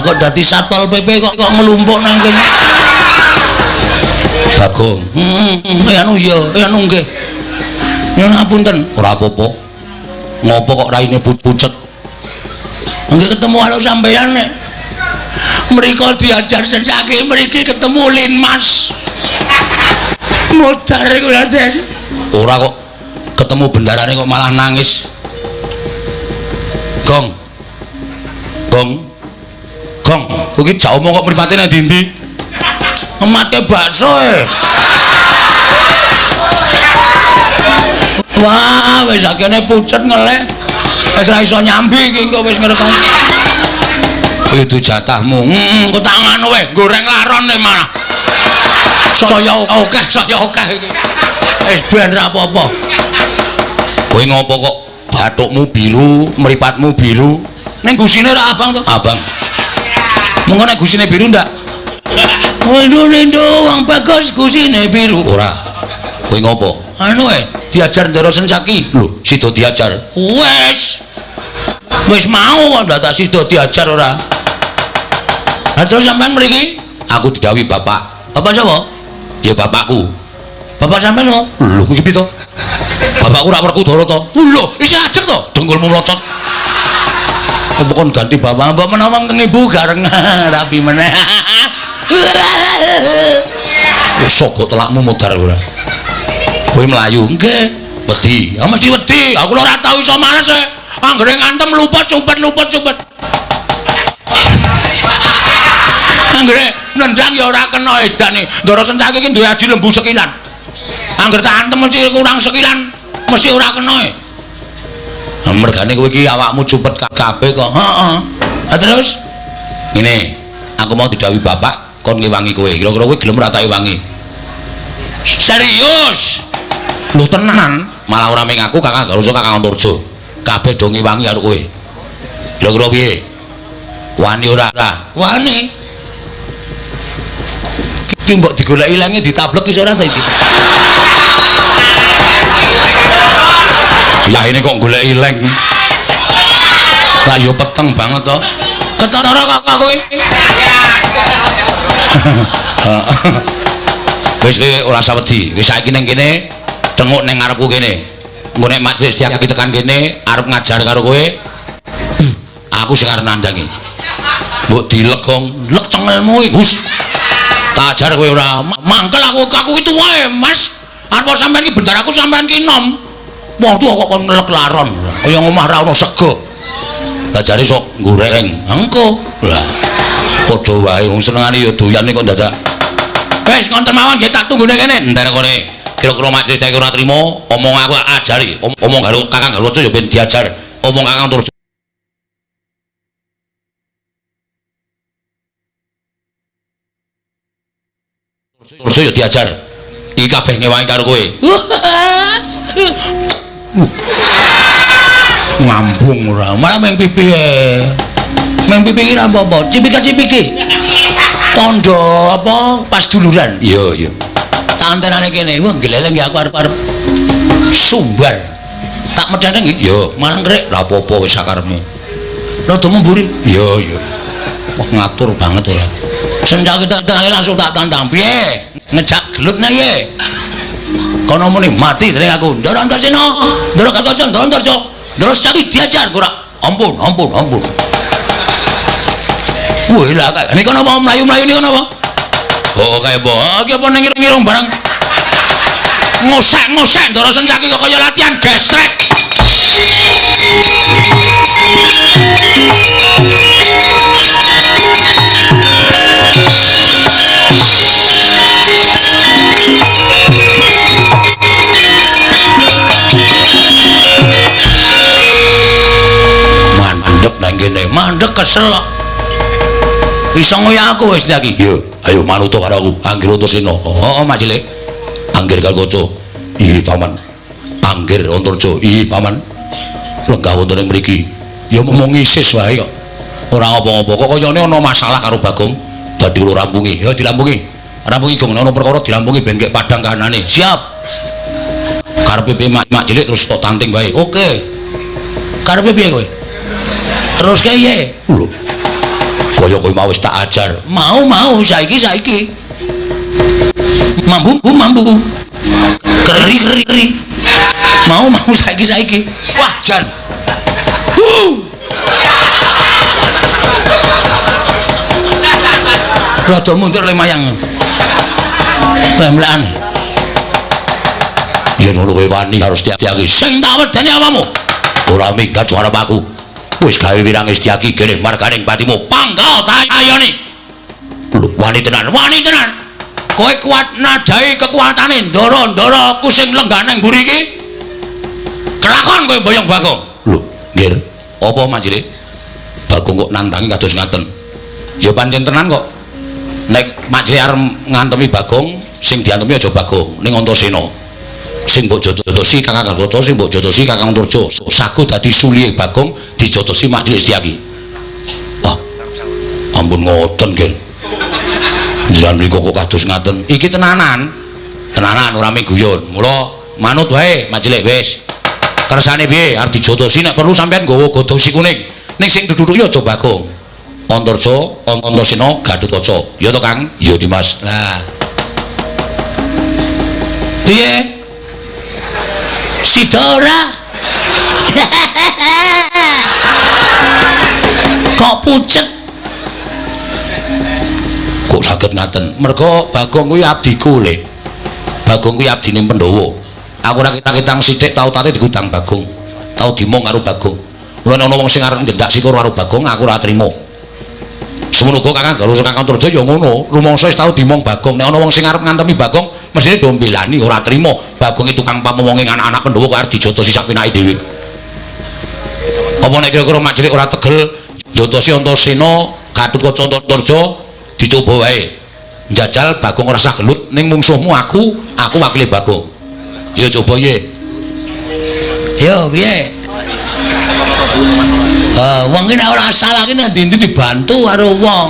Aku dadi Satpol PP kok ngelumpuk nang kene. Bagong. Anu nggih. Nyuwun ngapunten. Ora apa-apa. Ngopo kok raine pucet? Nggih ketemu karo sampeyan nek mriko diajar Setyaki, mriki ketemu Linmas. Modar iku lho, Jen. Ora kok ketemu bendarane kok malah nangis. Gong. Kowe iki jak omong kok mripate nang ndi-ndi? Emate bakso e. Wah, wis akene pucet ngelek. Wis ra iso nyambi iki kok wis ngrekon. Itu jatahmu. Kok tak ngono wae, goreng larone malah. Saya akeh iki. Wis ben ra apa-apa. Kowe ngopo kok bathukmu biru, mripatmu biru? Ning gusine ra abang to? Abang. Mengko nek gusine biru ndak? Waduh wong bagus gusine biru. Ora. Kowe ngopo? Anu diajar Ndara Setyaki. Lho, sida diajar. Wis mau kok ndak tak sida diajar ora. Lah terus sampean mriki? Aku didhawuhi bapak. Bapak sapa? Ya bapakku. Bapak sampean lho. Lho kuwi piye to? Bapakku rak Werkudara to. Lho, isih ajeg to dengkulmu mlocot. Apa kon ganti bapak mbok menawa teng ibu gareng rapi meneh. Wis soko telakmu modar ora. Kowe mlayu. Nggih. Wedi. Ya mesti wedi. Aku ora tau iso males e. Anggere ngantem luput cupet. Anggere nendang ya ora kena edane. Ndara Sencaki iki duwe aji lembu sekilan. Angger tak antem mesti kurang sekilan, mesti ora kena e. Mergane kowe iki awakmu cupet kabeh kok. Heeh. Terus ngene, aku mau didhawuhi bapak kon ngewangi kowe. Kira-kira kowe gelem ora tak ewangi? Serius? Lho tenan, malah ora ming aku Kakang Garusa Kakang Antarja. Kabeh do ngewangi karo kowe. Kira-kira piye? Wani ora? Wani. Iki mbok digoleki lenge ditablek iso ora ta iki? Ya ini kok goleki leng. Lah yo peteng banget to. Ketara kakak kowe. Wis ora usah wedi. Wis saiki ning kene tenguk ning ngarepku kene. Engko nek majelis Setyaki tekan kene arep ngajar karo kowe. Aku sing arep nandangi. Mbok dilegong, lek cengelmu iki, Gus. Tak ajar kowe ora mangkel aku itu wae, Mas. Arep sampean iki bentar aku sampean ki nom. Waduh kok kon lek laron. Kaya ngomah ra ono sego. Tak jare sok goreng. Engko. Lah. Padha wae wong senengane ya doyan kok dadak. Wis ngonten mawon nggih tak tunggune kene. Entar kene. Kira-kira majelis cek ora trimo, omong aku ajari. Omong karo Kakang Garusa ya ben diajar. Omong Kakang Antarja. Terus ya diajar. Iki kabeh ngewangi karo kowe. Ngambung ora, malah meng pipi e. Meng pipi iki ra apa-apa, cipika-cipiki. Tondo apa pas duluran. Iya. Tak antenane kene, wah geleleng ya aku arep-arep sumbar. Tak medhane iki. Yo, malah ngrek ra apa-apa wis sakarepmu. Rada memburi. Iya. Wah ngatur banget ora. Sencak kita langsung tak tantang. Piye? Ngejak gelut nah ye. Kono muni mati dari aku. Ndara Antarsena, Ndara Kartojo, Ndara Antarja. Ndara Setyaki diajar ora. Ampun. Wah, lah kae. Niki kono apa mlayu-mlayu niki kono apa? Oh, kae apa? Iki apa ning ngirung barang. Ngosek Ndara Setyaki kok kaya latihan gestrek. Mandek nang kene, mandek kesel. Iso ngoyak aku wis iki. Yo, ayo manut karo aku. Anggir Antarsena. Oh, Majile. Anggir Kartojo. Iya, Paman. Anggir Antarja. Iya, Paman. Lenggah wonten ing mriki. Ya momong isis wae kok. Ora apa-apa. Kok kayane ana masalah karo Bagong. Badhe kula rampungi. Ya dilampungi. Rampungi Gong, ana perkara dilampungi ben kek padang kahanane. Siap. Karepe piye mak cilik terus tok tanting wae. Oke. Karepe piye kowe? Terus kaya lho. Kaya kowe mau wis tak ajar. Mau saiki. Mambu. Keri. Mau saiki. Wah, jan. Rada mundur lemayang. Pemlaan. Yen ngono kowe wani harus Setyaki. Sing tak wedeni awakmu. Ora minggat arep aku. Wis gawe wirange Setyaki kene marganing patimu. Panggal ta ayone. Lho, wani tenan. Kowe kuat nadai kekuatane ndara-ndara aku sing lenggah nang mburi iki. Kelakon kowe boyong Bagong. Lho, nggih. Apa Majile? Bagong kok nandangi kados ngaten. Ya pancen tenan kok. Nek Majile arep ngantemi Bagong, sing diantemi aja Bagong, ning Antarsena. Sing mbok jotosi Kakang Garusa, sing mbok jotosi Kakang Antarja. Saku dadi sulihe Bagong dijotosi Majelis Setyaki. Wah. Ampun ngoten, Nggih. Jenengan niku kok kados ngaten. Iki tenanan ora ming guyon. Mula manut wae Majelis wis. Kersane piye arep dijotosi nek perlu sampean nggawa godosi kuning. Ning sing duduk ya aja Bagong. Antarja, Antarsena, Gatotkaca. Ya to, Kang? Ya, Dimas. Lah. Piye? Sidora. Kok pucet? Kok saged ngaten? Mergo Bagong kuwi abdiku le. Bagong kuwi abdine Pandhawa. Aku ora kita-kitang sithik tau tate digudang Bagong. Tau dimong karo Bagong. Mulane ana wong sing arep nyendak sikil karo Bagong aku ora trima. Semono uga Kakang Galuh Kakang Turjo ya ngono. Rumangsa wis tau dimong Bagong. Nek ana wong sing arep ngantemi Bagong, mestine do mbelani ora trima. Bagong itu tukang pamomonge anak-anak Pandhawa kok arep dijotosi sak pinake dhewe. Apa nek kira-kira Mak Cilik ora tegel jotosi Antasena, Gatotkaca Turjo dicoba wae. Njajal Bagong ora usah gelut ning mungsuhmu aku wakile Bagong. Ya coba ye. Yo piye? Wong ki nek ora salah ki nek ndi dibantu karo wong.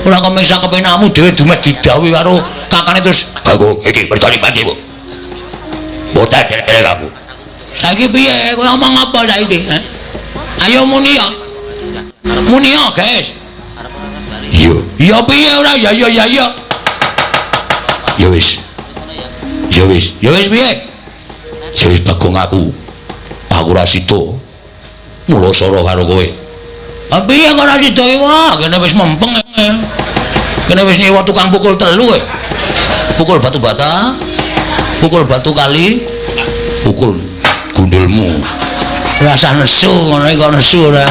Ora kok mesa kepenakmu dhewe dumet didhawuhi karo kakane terus Bagong iki bertani pati Bu. Boten dere-dere kamu. saiki piye? Kowe ngomong apa saiki? Ayo muni yo. Muni yo, guys. Iya. Ya piye ora ya ya ya ya. Ya wis. Ya wis. Ya wis piye? Ya wis Bagong aku. Aku ora sida. Mula sara karo kowe. Ah piye kok ora sida iki wah, kene wis mempeng. Kene wis nyewa tukang pukul 3 Pukul batu bata, pukul batu kali, Pukul gundulmu. rasa nesu ngono iki kok nesu ora.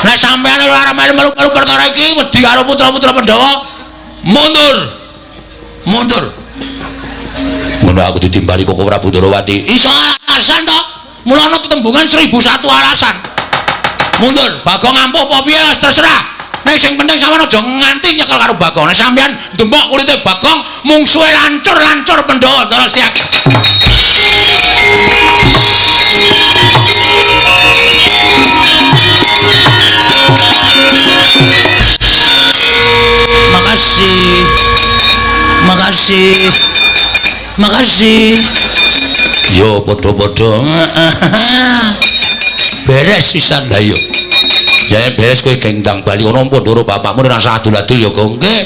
Nek sampeyan ora melu-melu perkara iki wedi karo putra-putra Pandhawa, mundur. Mundur. Ngono aku ditimbali Koko Prabu Ndorowati. Iso alasan to? Mula ana tetembungan 1001 alasan. Mundur, Bagong ampuh apa piye wis terserah. Nek sing penting sampeyan aja nganti nyekel karo Bagong. Nek sampeyan ndemok kulite Bagong mungsuhe lancur-lancur Pandhawa Ndara Setyaki. Makasih. Yo padha-padha. Beres sisan Lah yo. Jane beres kowe gendang bali ono Pandhara bapakmu ora usah adul-adul ya, Gong. nggih.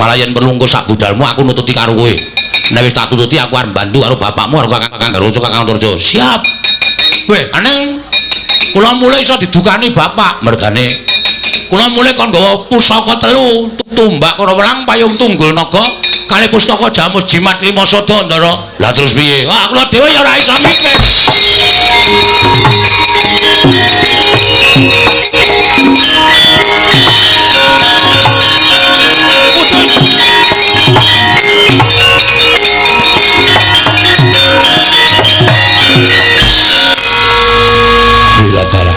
Malah yen perlu engko sak budalmu aku nututi karo kowe. Nek wis tak tututi aku arep bantu karo bapakmu karo Kakang Galuh Kakang Turjo. Siap. Weh, aneng kula mulai iso didukani bapak. Mergane Kula mulai kon nggawa pusaka 3, tumbak karo welang payung tunggul naga kali pustaka jamus jimat 5 sada Ndara. lah terus piye? Wah, kula dhewe ya ora iso mikir. Wiladara.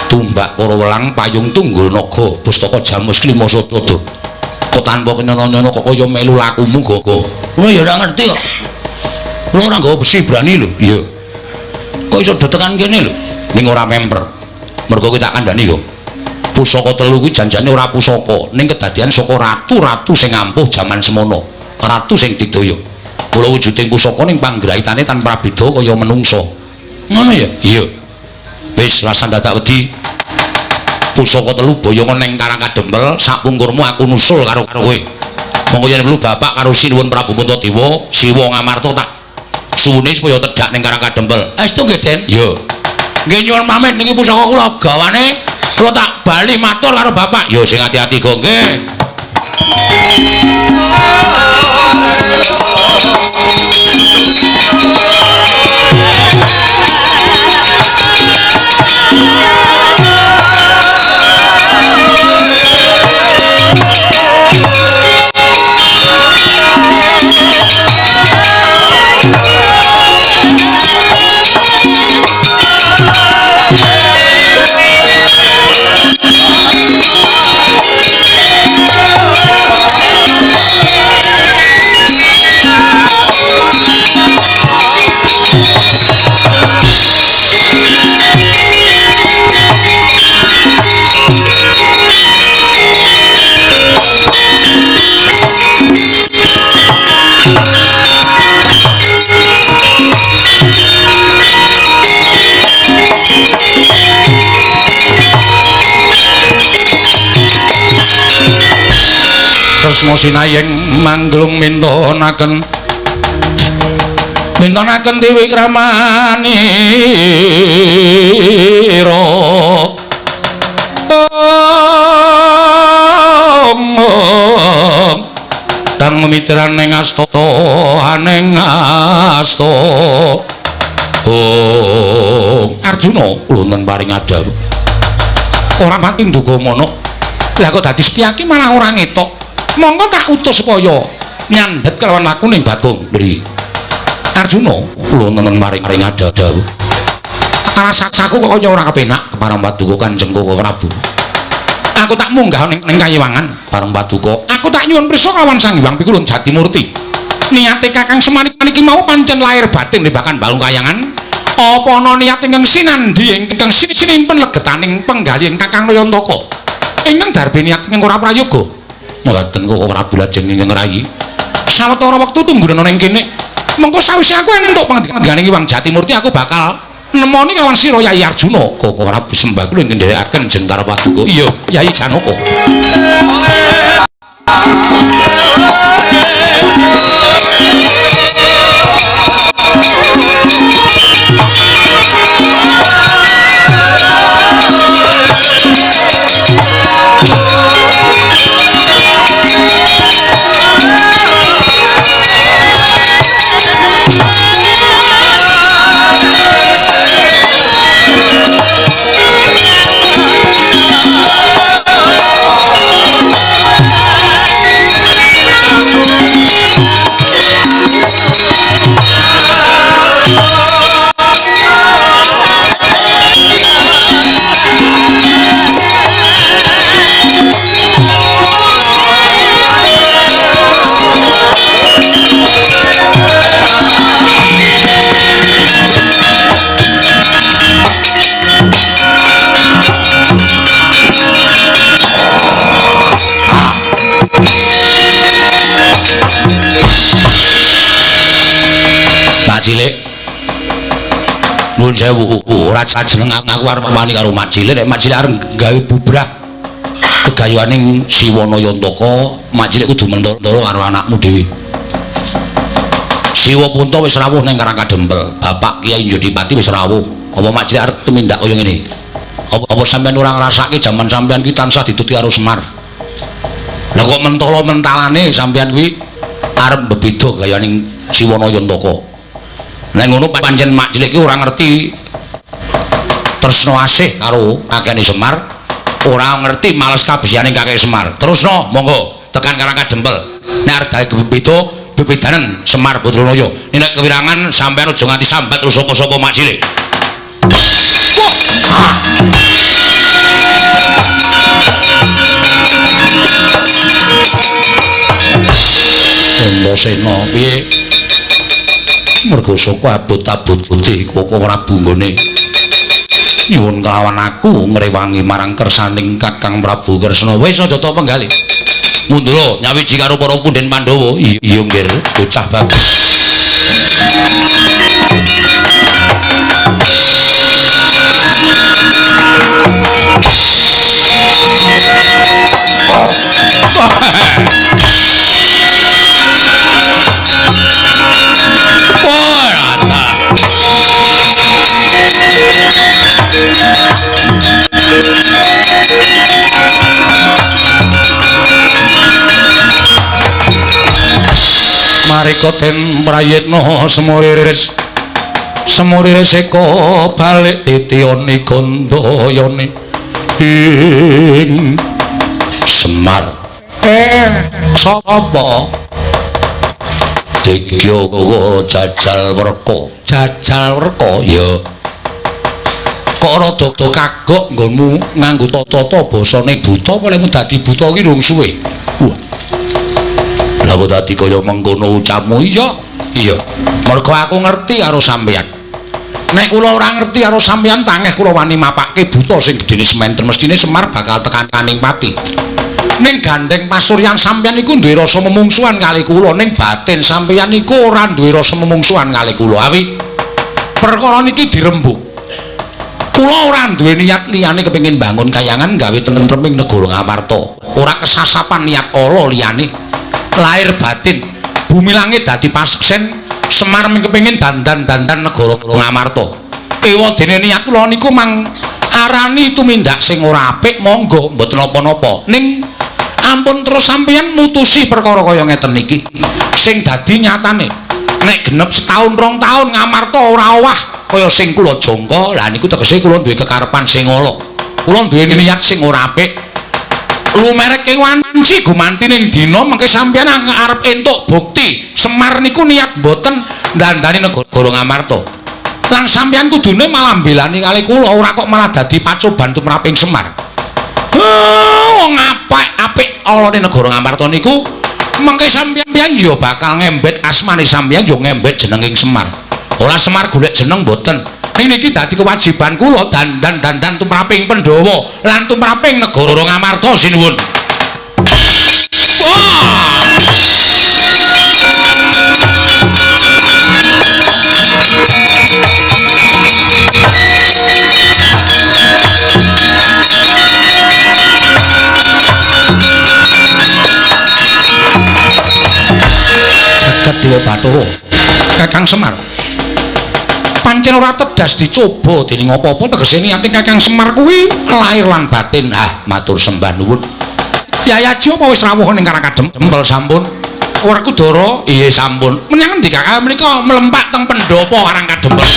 Tumbak para welang payung tunggul naga pustaka jamus 5 sada. Kok tanpa kenyono-nyono kok kaya melu lakumu, Gogo. Kula ya ora ngerti kok. Kula ora nggawa besi brani lho. Iya. Kok iso tekan kene lho. Ning ora member. Mergo kuwi tak kandhani kok. Pusaka 3 kuwi janjane ora pusaka, ning kedadian saka ratu-ratu sing ampuh jaman semono. Ratu sing digdaya. Kula wujuding pusaka ning panggrahitane tanpa beda kaya menungso. Ngono ya? Iya. Wis lasan dadak wedi. Pusaka 3 boyongan ning Karangkadempel, sak pungkurmu aku nusul karo kowe. Monggo yen perlu bapak karo Sinuwun Prabu Puntadewa, Siwa Ngamarta tak suwune supaya tedhak ning Karangkadempel. Estu nggih, Den? Iya. Nggih nyuwun pamit niki pusaka kula gawane kula tak bali matur karo bapak. Ya sing ati-ati kok nggih. Tresna sinayeng manglung mintonaken Dewi Kramanira kang mitraning astana kaning asta Arjuna lunten paring adhaw ora pati nduga mono lah kok dadi Setyaki malah ora ngetok monggo tak utus supaya nyandhet kelawan aku ning Bagong mriki Arjuna lunten paring adhaw rasaku kok kaya ora kepenak parang paduka Kanjeng Koko Prabu aku tak munggah ning Kayiwangan parang paduka aku tak nyuwun prisa kelawan Sang Hyang Pikulun Jatimurti niate Kakang Semar niki mau pancen lahir batin Bakan Balung Kayangan apa ana niat ingkang sinandhi ingkang sinimpen legetaning penggalih Kakang Nayantaka ingkang darbe niat ingkang ora prayoga mboten Koko Prabu lajeng ingkang rayi sawetara wektu tunggunen ana ing kene mengko sawise aku entuk pangandikaning Hyang Jatimurti aku bakal nemoni kawan sira Yai Arjuna Koko Prabu sembahku ing nderekaken Jengkar Paduka iya Yai Janaka Cilik nuwun sewu ora jeneng aku arep wani karo Mak Cilik nek Mak Cilik arep gawe bubrah kegayaning Siwa Nayantaka Mak Cilik kudu mendolo karo anakmu dhewe Siwa Punta wis rawuh ning Karangkadempel Bapak Kyai Jodipati wis rawuh apa Mak Cilik arep tumindak kaya ngene apa sampean ora ngrasake jaman sampean ki tansah dituti karo Semar lha kok mentala-mentalane sampean kuwi arep bebeda gayaning Siwa Nayantaka nek ngono pancen Mak Cilik ki ora ngerti tresno asih karo kakene Semar ora ngerti males kabehane kakek Semar terusno monggo tekan Karangkadempel nek arep bebedanen Semar Putranaya nek kewirangan sampean aja nganti sambat terus sapa-sapa Mak Cilik Sena piye mergo saka abot-abot putih Koko Prabu nggone nyuwun kelawan aku ngrewangi marang kersaning Kakang Prabu Kresna wis aja ta penggalih mundura nyawiji karo para punden Pandhawa iya nggih bocah bagus Marika den prayitna semuriris eko balik titione gandayane ing Semar sapa Degya Jajal Werka ya kok rada kagok nggonmu nganggo tata-tata basane buta olehmu dadi buta ki rung suwe wah lha kok dadi kaya mengkono ucapmu iya mergo aku ngerti karo sampeyan nek kula ora ngerti karo sampeyan tangeh kula wani mapake buta sing gedene sementen mestine Semar bakal tekan kaning pati ning gandeng pasuryan sampeyan iku duwe rasa memungsuhan kali kula ning batin sampeyan iku ora duwe rasa memungsuhan kali kula awi perkara niki dirembug kula ora duwe niat liyane kepengin bangun kayangan gawe tentreming negara Ngamarta ora kesasapan niat ala liyane lahir batin bumi langit dadi paseksen Semar kepengin dandan-dandan negara Ngamarta ewadene niat kula niku mang arani tumindak sing ora apik monggo mboten napa-napa ning ampun terus sampeyan mutusi perkara kaya ngeten iki sing dadi nyatane nek genep setahun 2 tahun Ngamarta ora owah kaya sing kula jangka. Lah niku tegese kula duwe kekarepan sing ala. Kula duwe niat sing ora apik. Lumerek ing wanci gumanti ning dina mengke sampeyan arep entuk bukti Semar niku niat mboten ndandani negara Ngamarta. Lan sampeyan kudune malah mbelani kali kula ora kok malah dadi pacoban tumraping Semar. Wong apik alane negara Ngamarta niku mengke sampeyan ya bakal ngembet asmane sampeyan yo ngembet jenenging Semar. Ora Semar golek jeneng mboten. Niki dadi kewajiban kula dandan tumraping Pandhawa lan tumraping negara Ngamarta sinuwun. Jagat Dewa Bathara Kakang Semar pancen ora tedas dicoba dening apa-apa tegese niate Kakang Semar kuwi lahir lan batin. Matur sembah nuwun. Yayaji apa wis rawuh ning Karakadem? Dempel sampun. Werkudara iya sampun. Menyang endi Kakang menika mlempak teng pendopo Karangkadempel.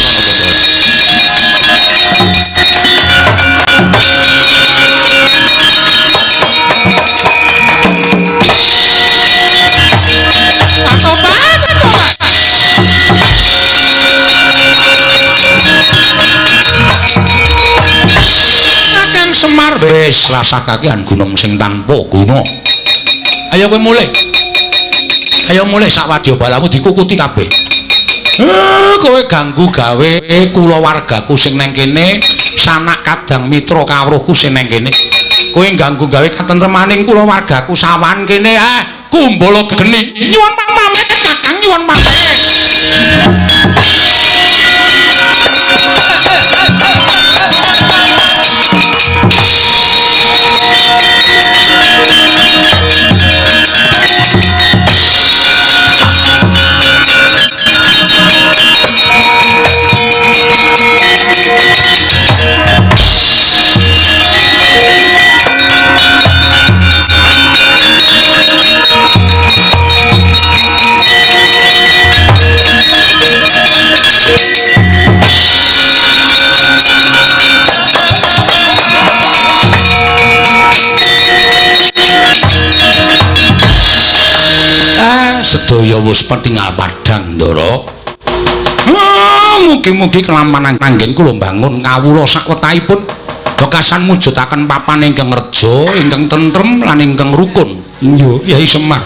Semar wis rasakakean gunung sing tanpa guna. Ayo kowe mulih. Ayo mulih sak wadyabalamu dikukuti kabeh. Kowe ganggu gawe kulawargaku sing neng kene, sanak kadang mitra kawruhku sing neng kene. Kowe ganggu gawe katentremaning kulawargaku sawan kene. Kumbala geni. Nyuwun pamit Kakang, nyuwun pamit. Sedaya wis petingal padhang Ndara. Mugi-mugi kelampahan kanggen kula bangun kawula sakwetahipun bekasan mujudaken papan ingkang reja, ingkang tentrem lan ingkang rukun. Iya, Kyai Semar.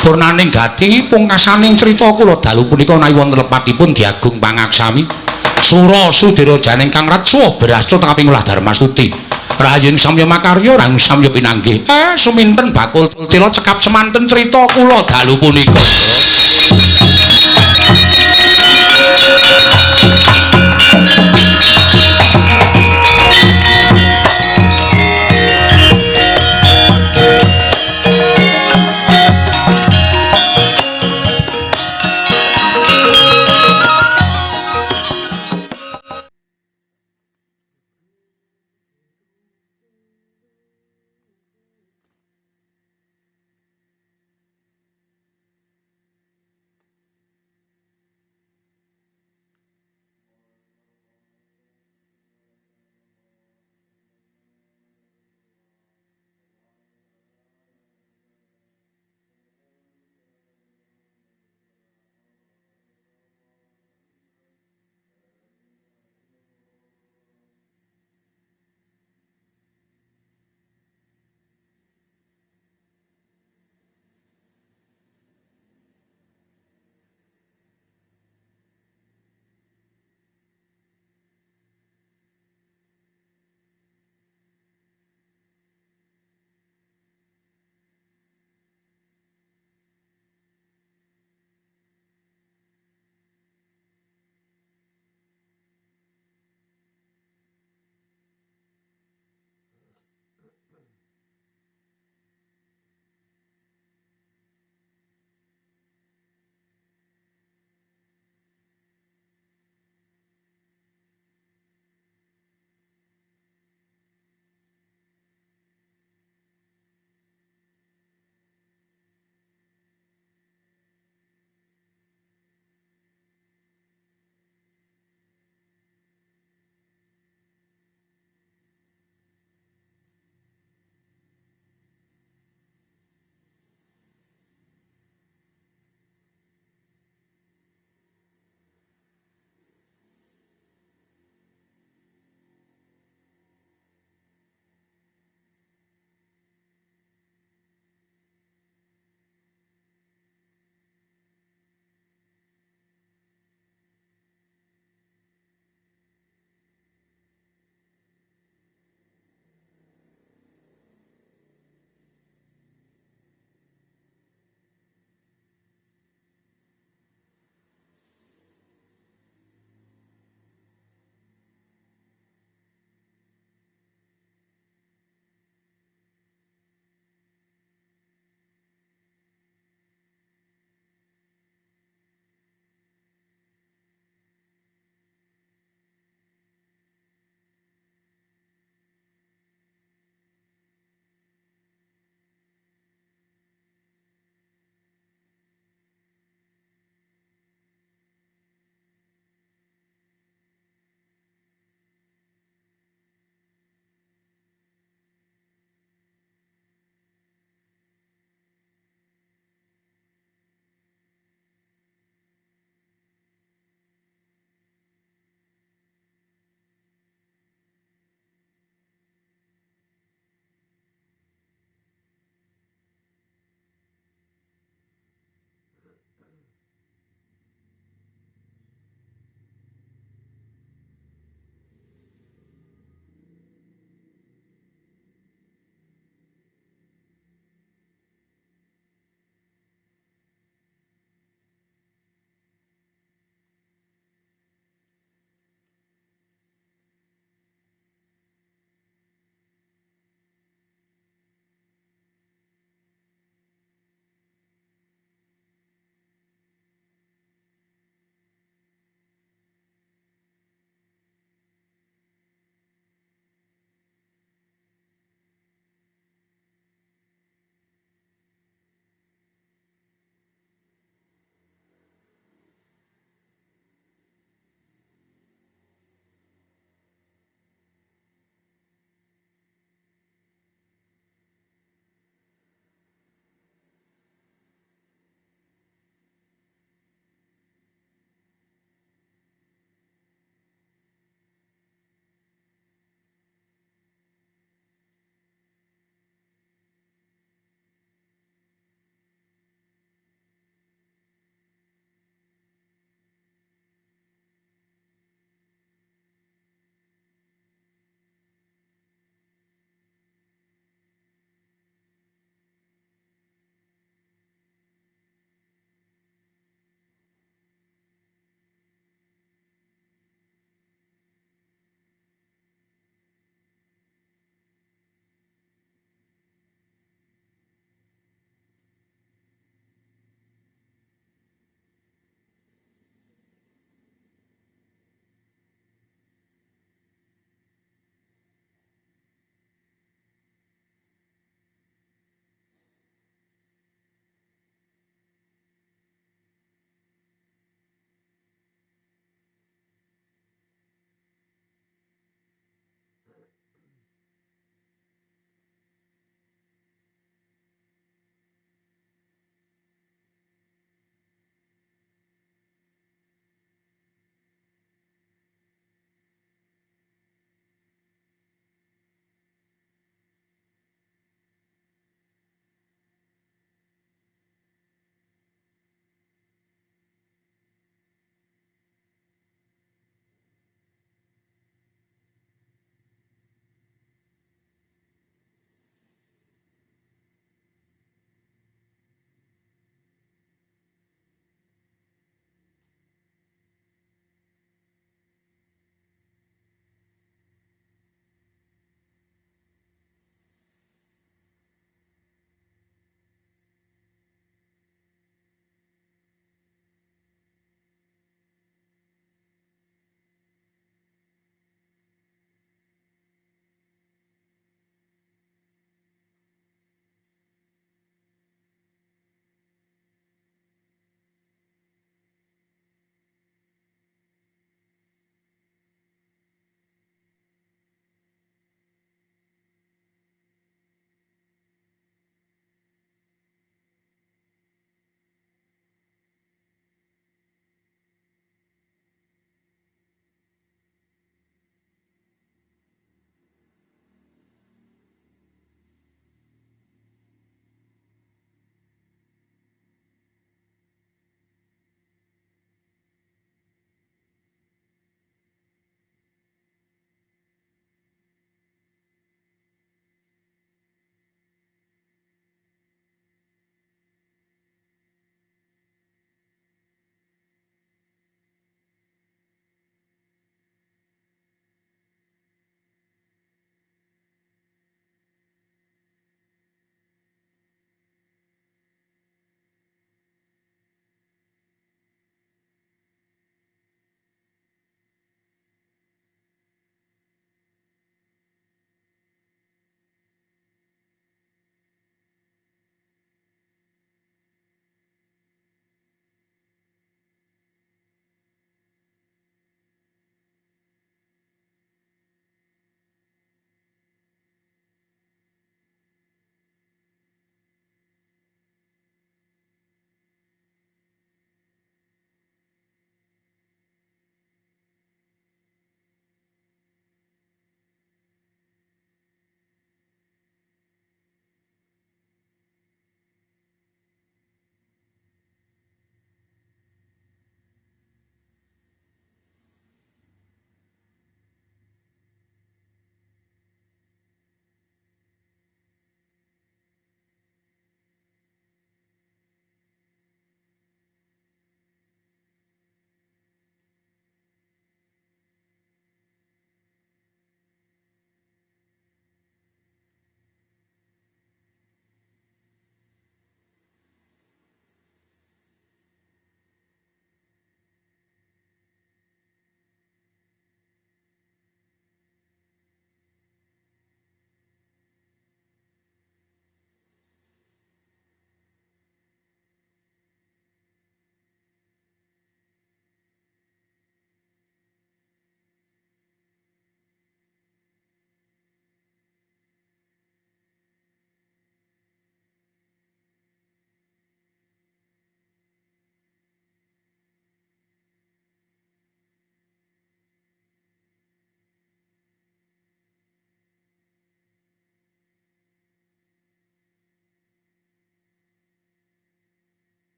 Purnaning gati pungkasaning crita kula dalu punika nawi wonten lepatipun Diagung Pangaksami. Sura Sudira Janing Kang Ratsuwa berasca kaping 12 Darmasuti. Rahayun samya makarya rang samya pinanggih. Suminten bakul tila cekap semanten crita kula dalu punika.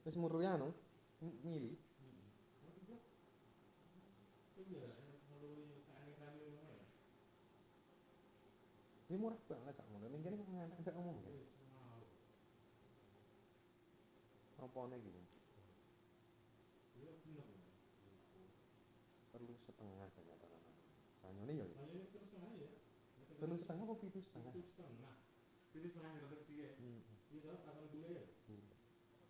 Wis murui anu mili. Ini murah banget sak ngono. Ning kene kok ngantek gak ngomong ya. Apa nih gitu? Perlu setengah ternyata. Sanyone ya. Perlu setengah apa pitu setengah? Pitu setengah ngerti piye? Iya, akan gule ya.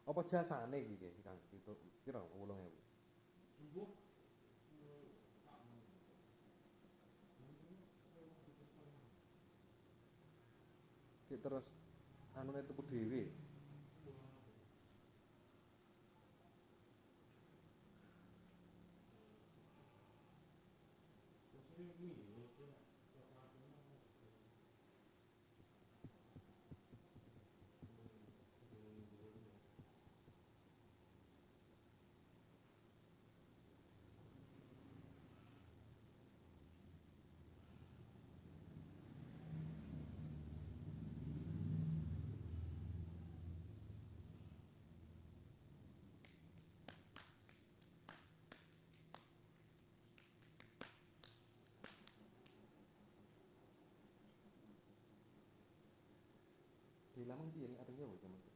Apa jasane iki Kang? Itu piro 8000? Jumbo. Ki terus anune tuku dhewe. Di lamang piye arep yo jaman.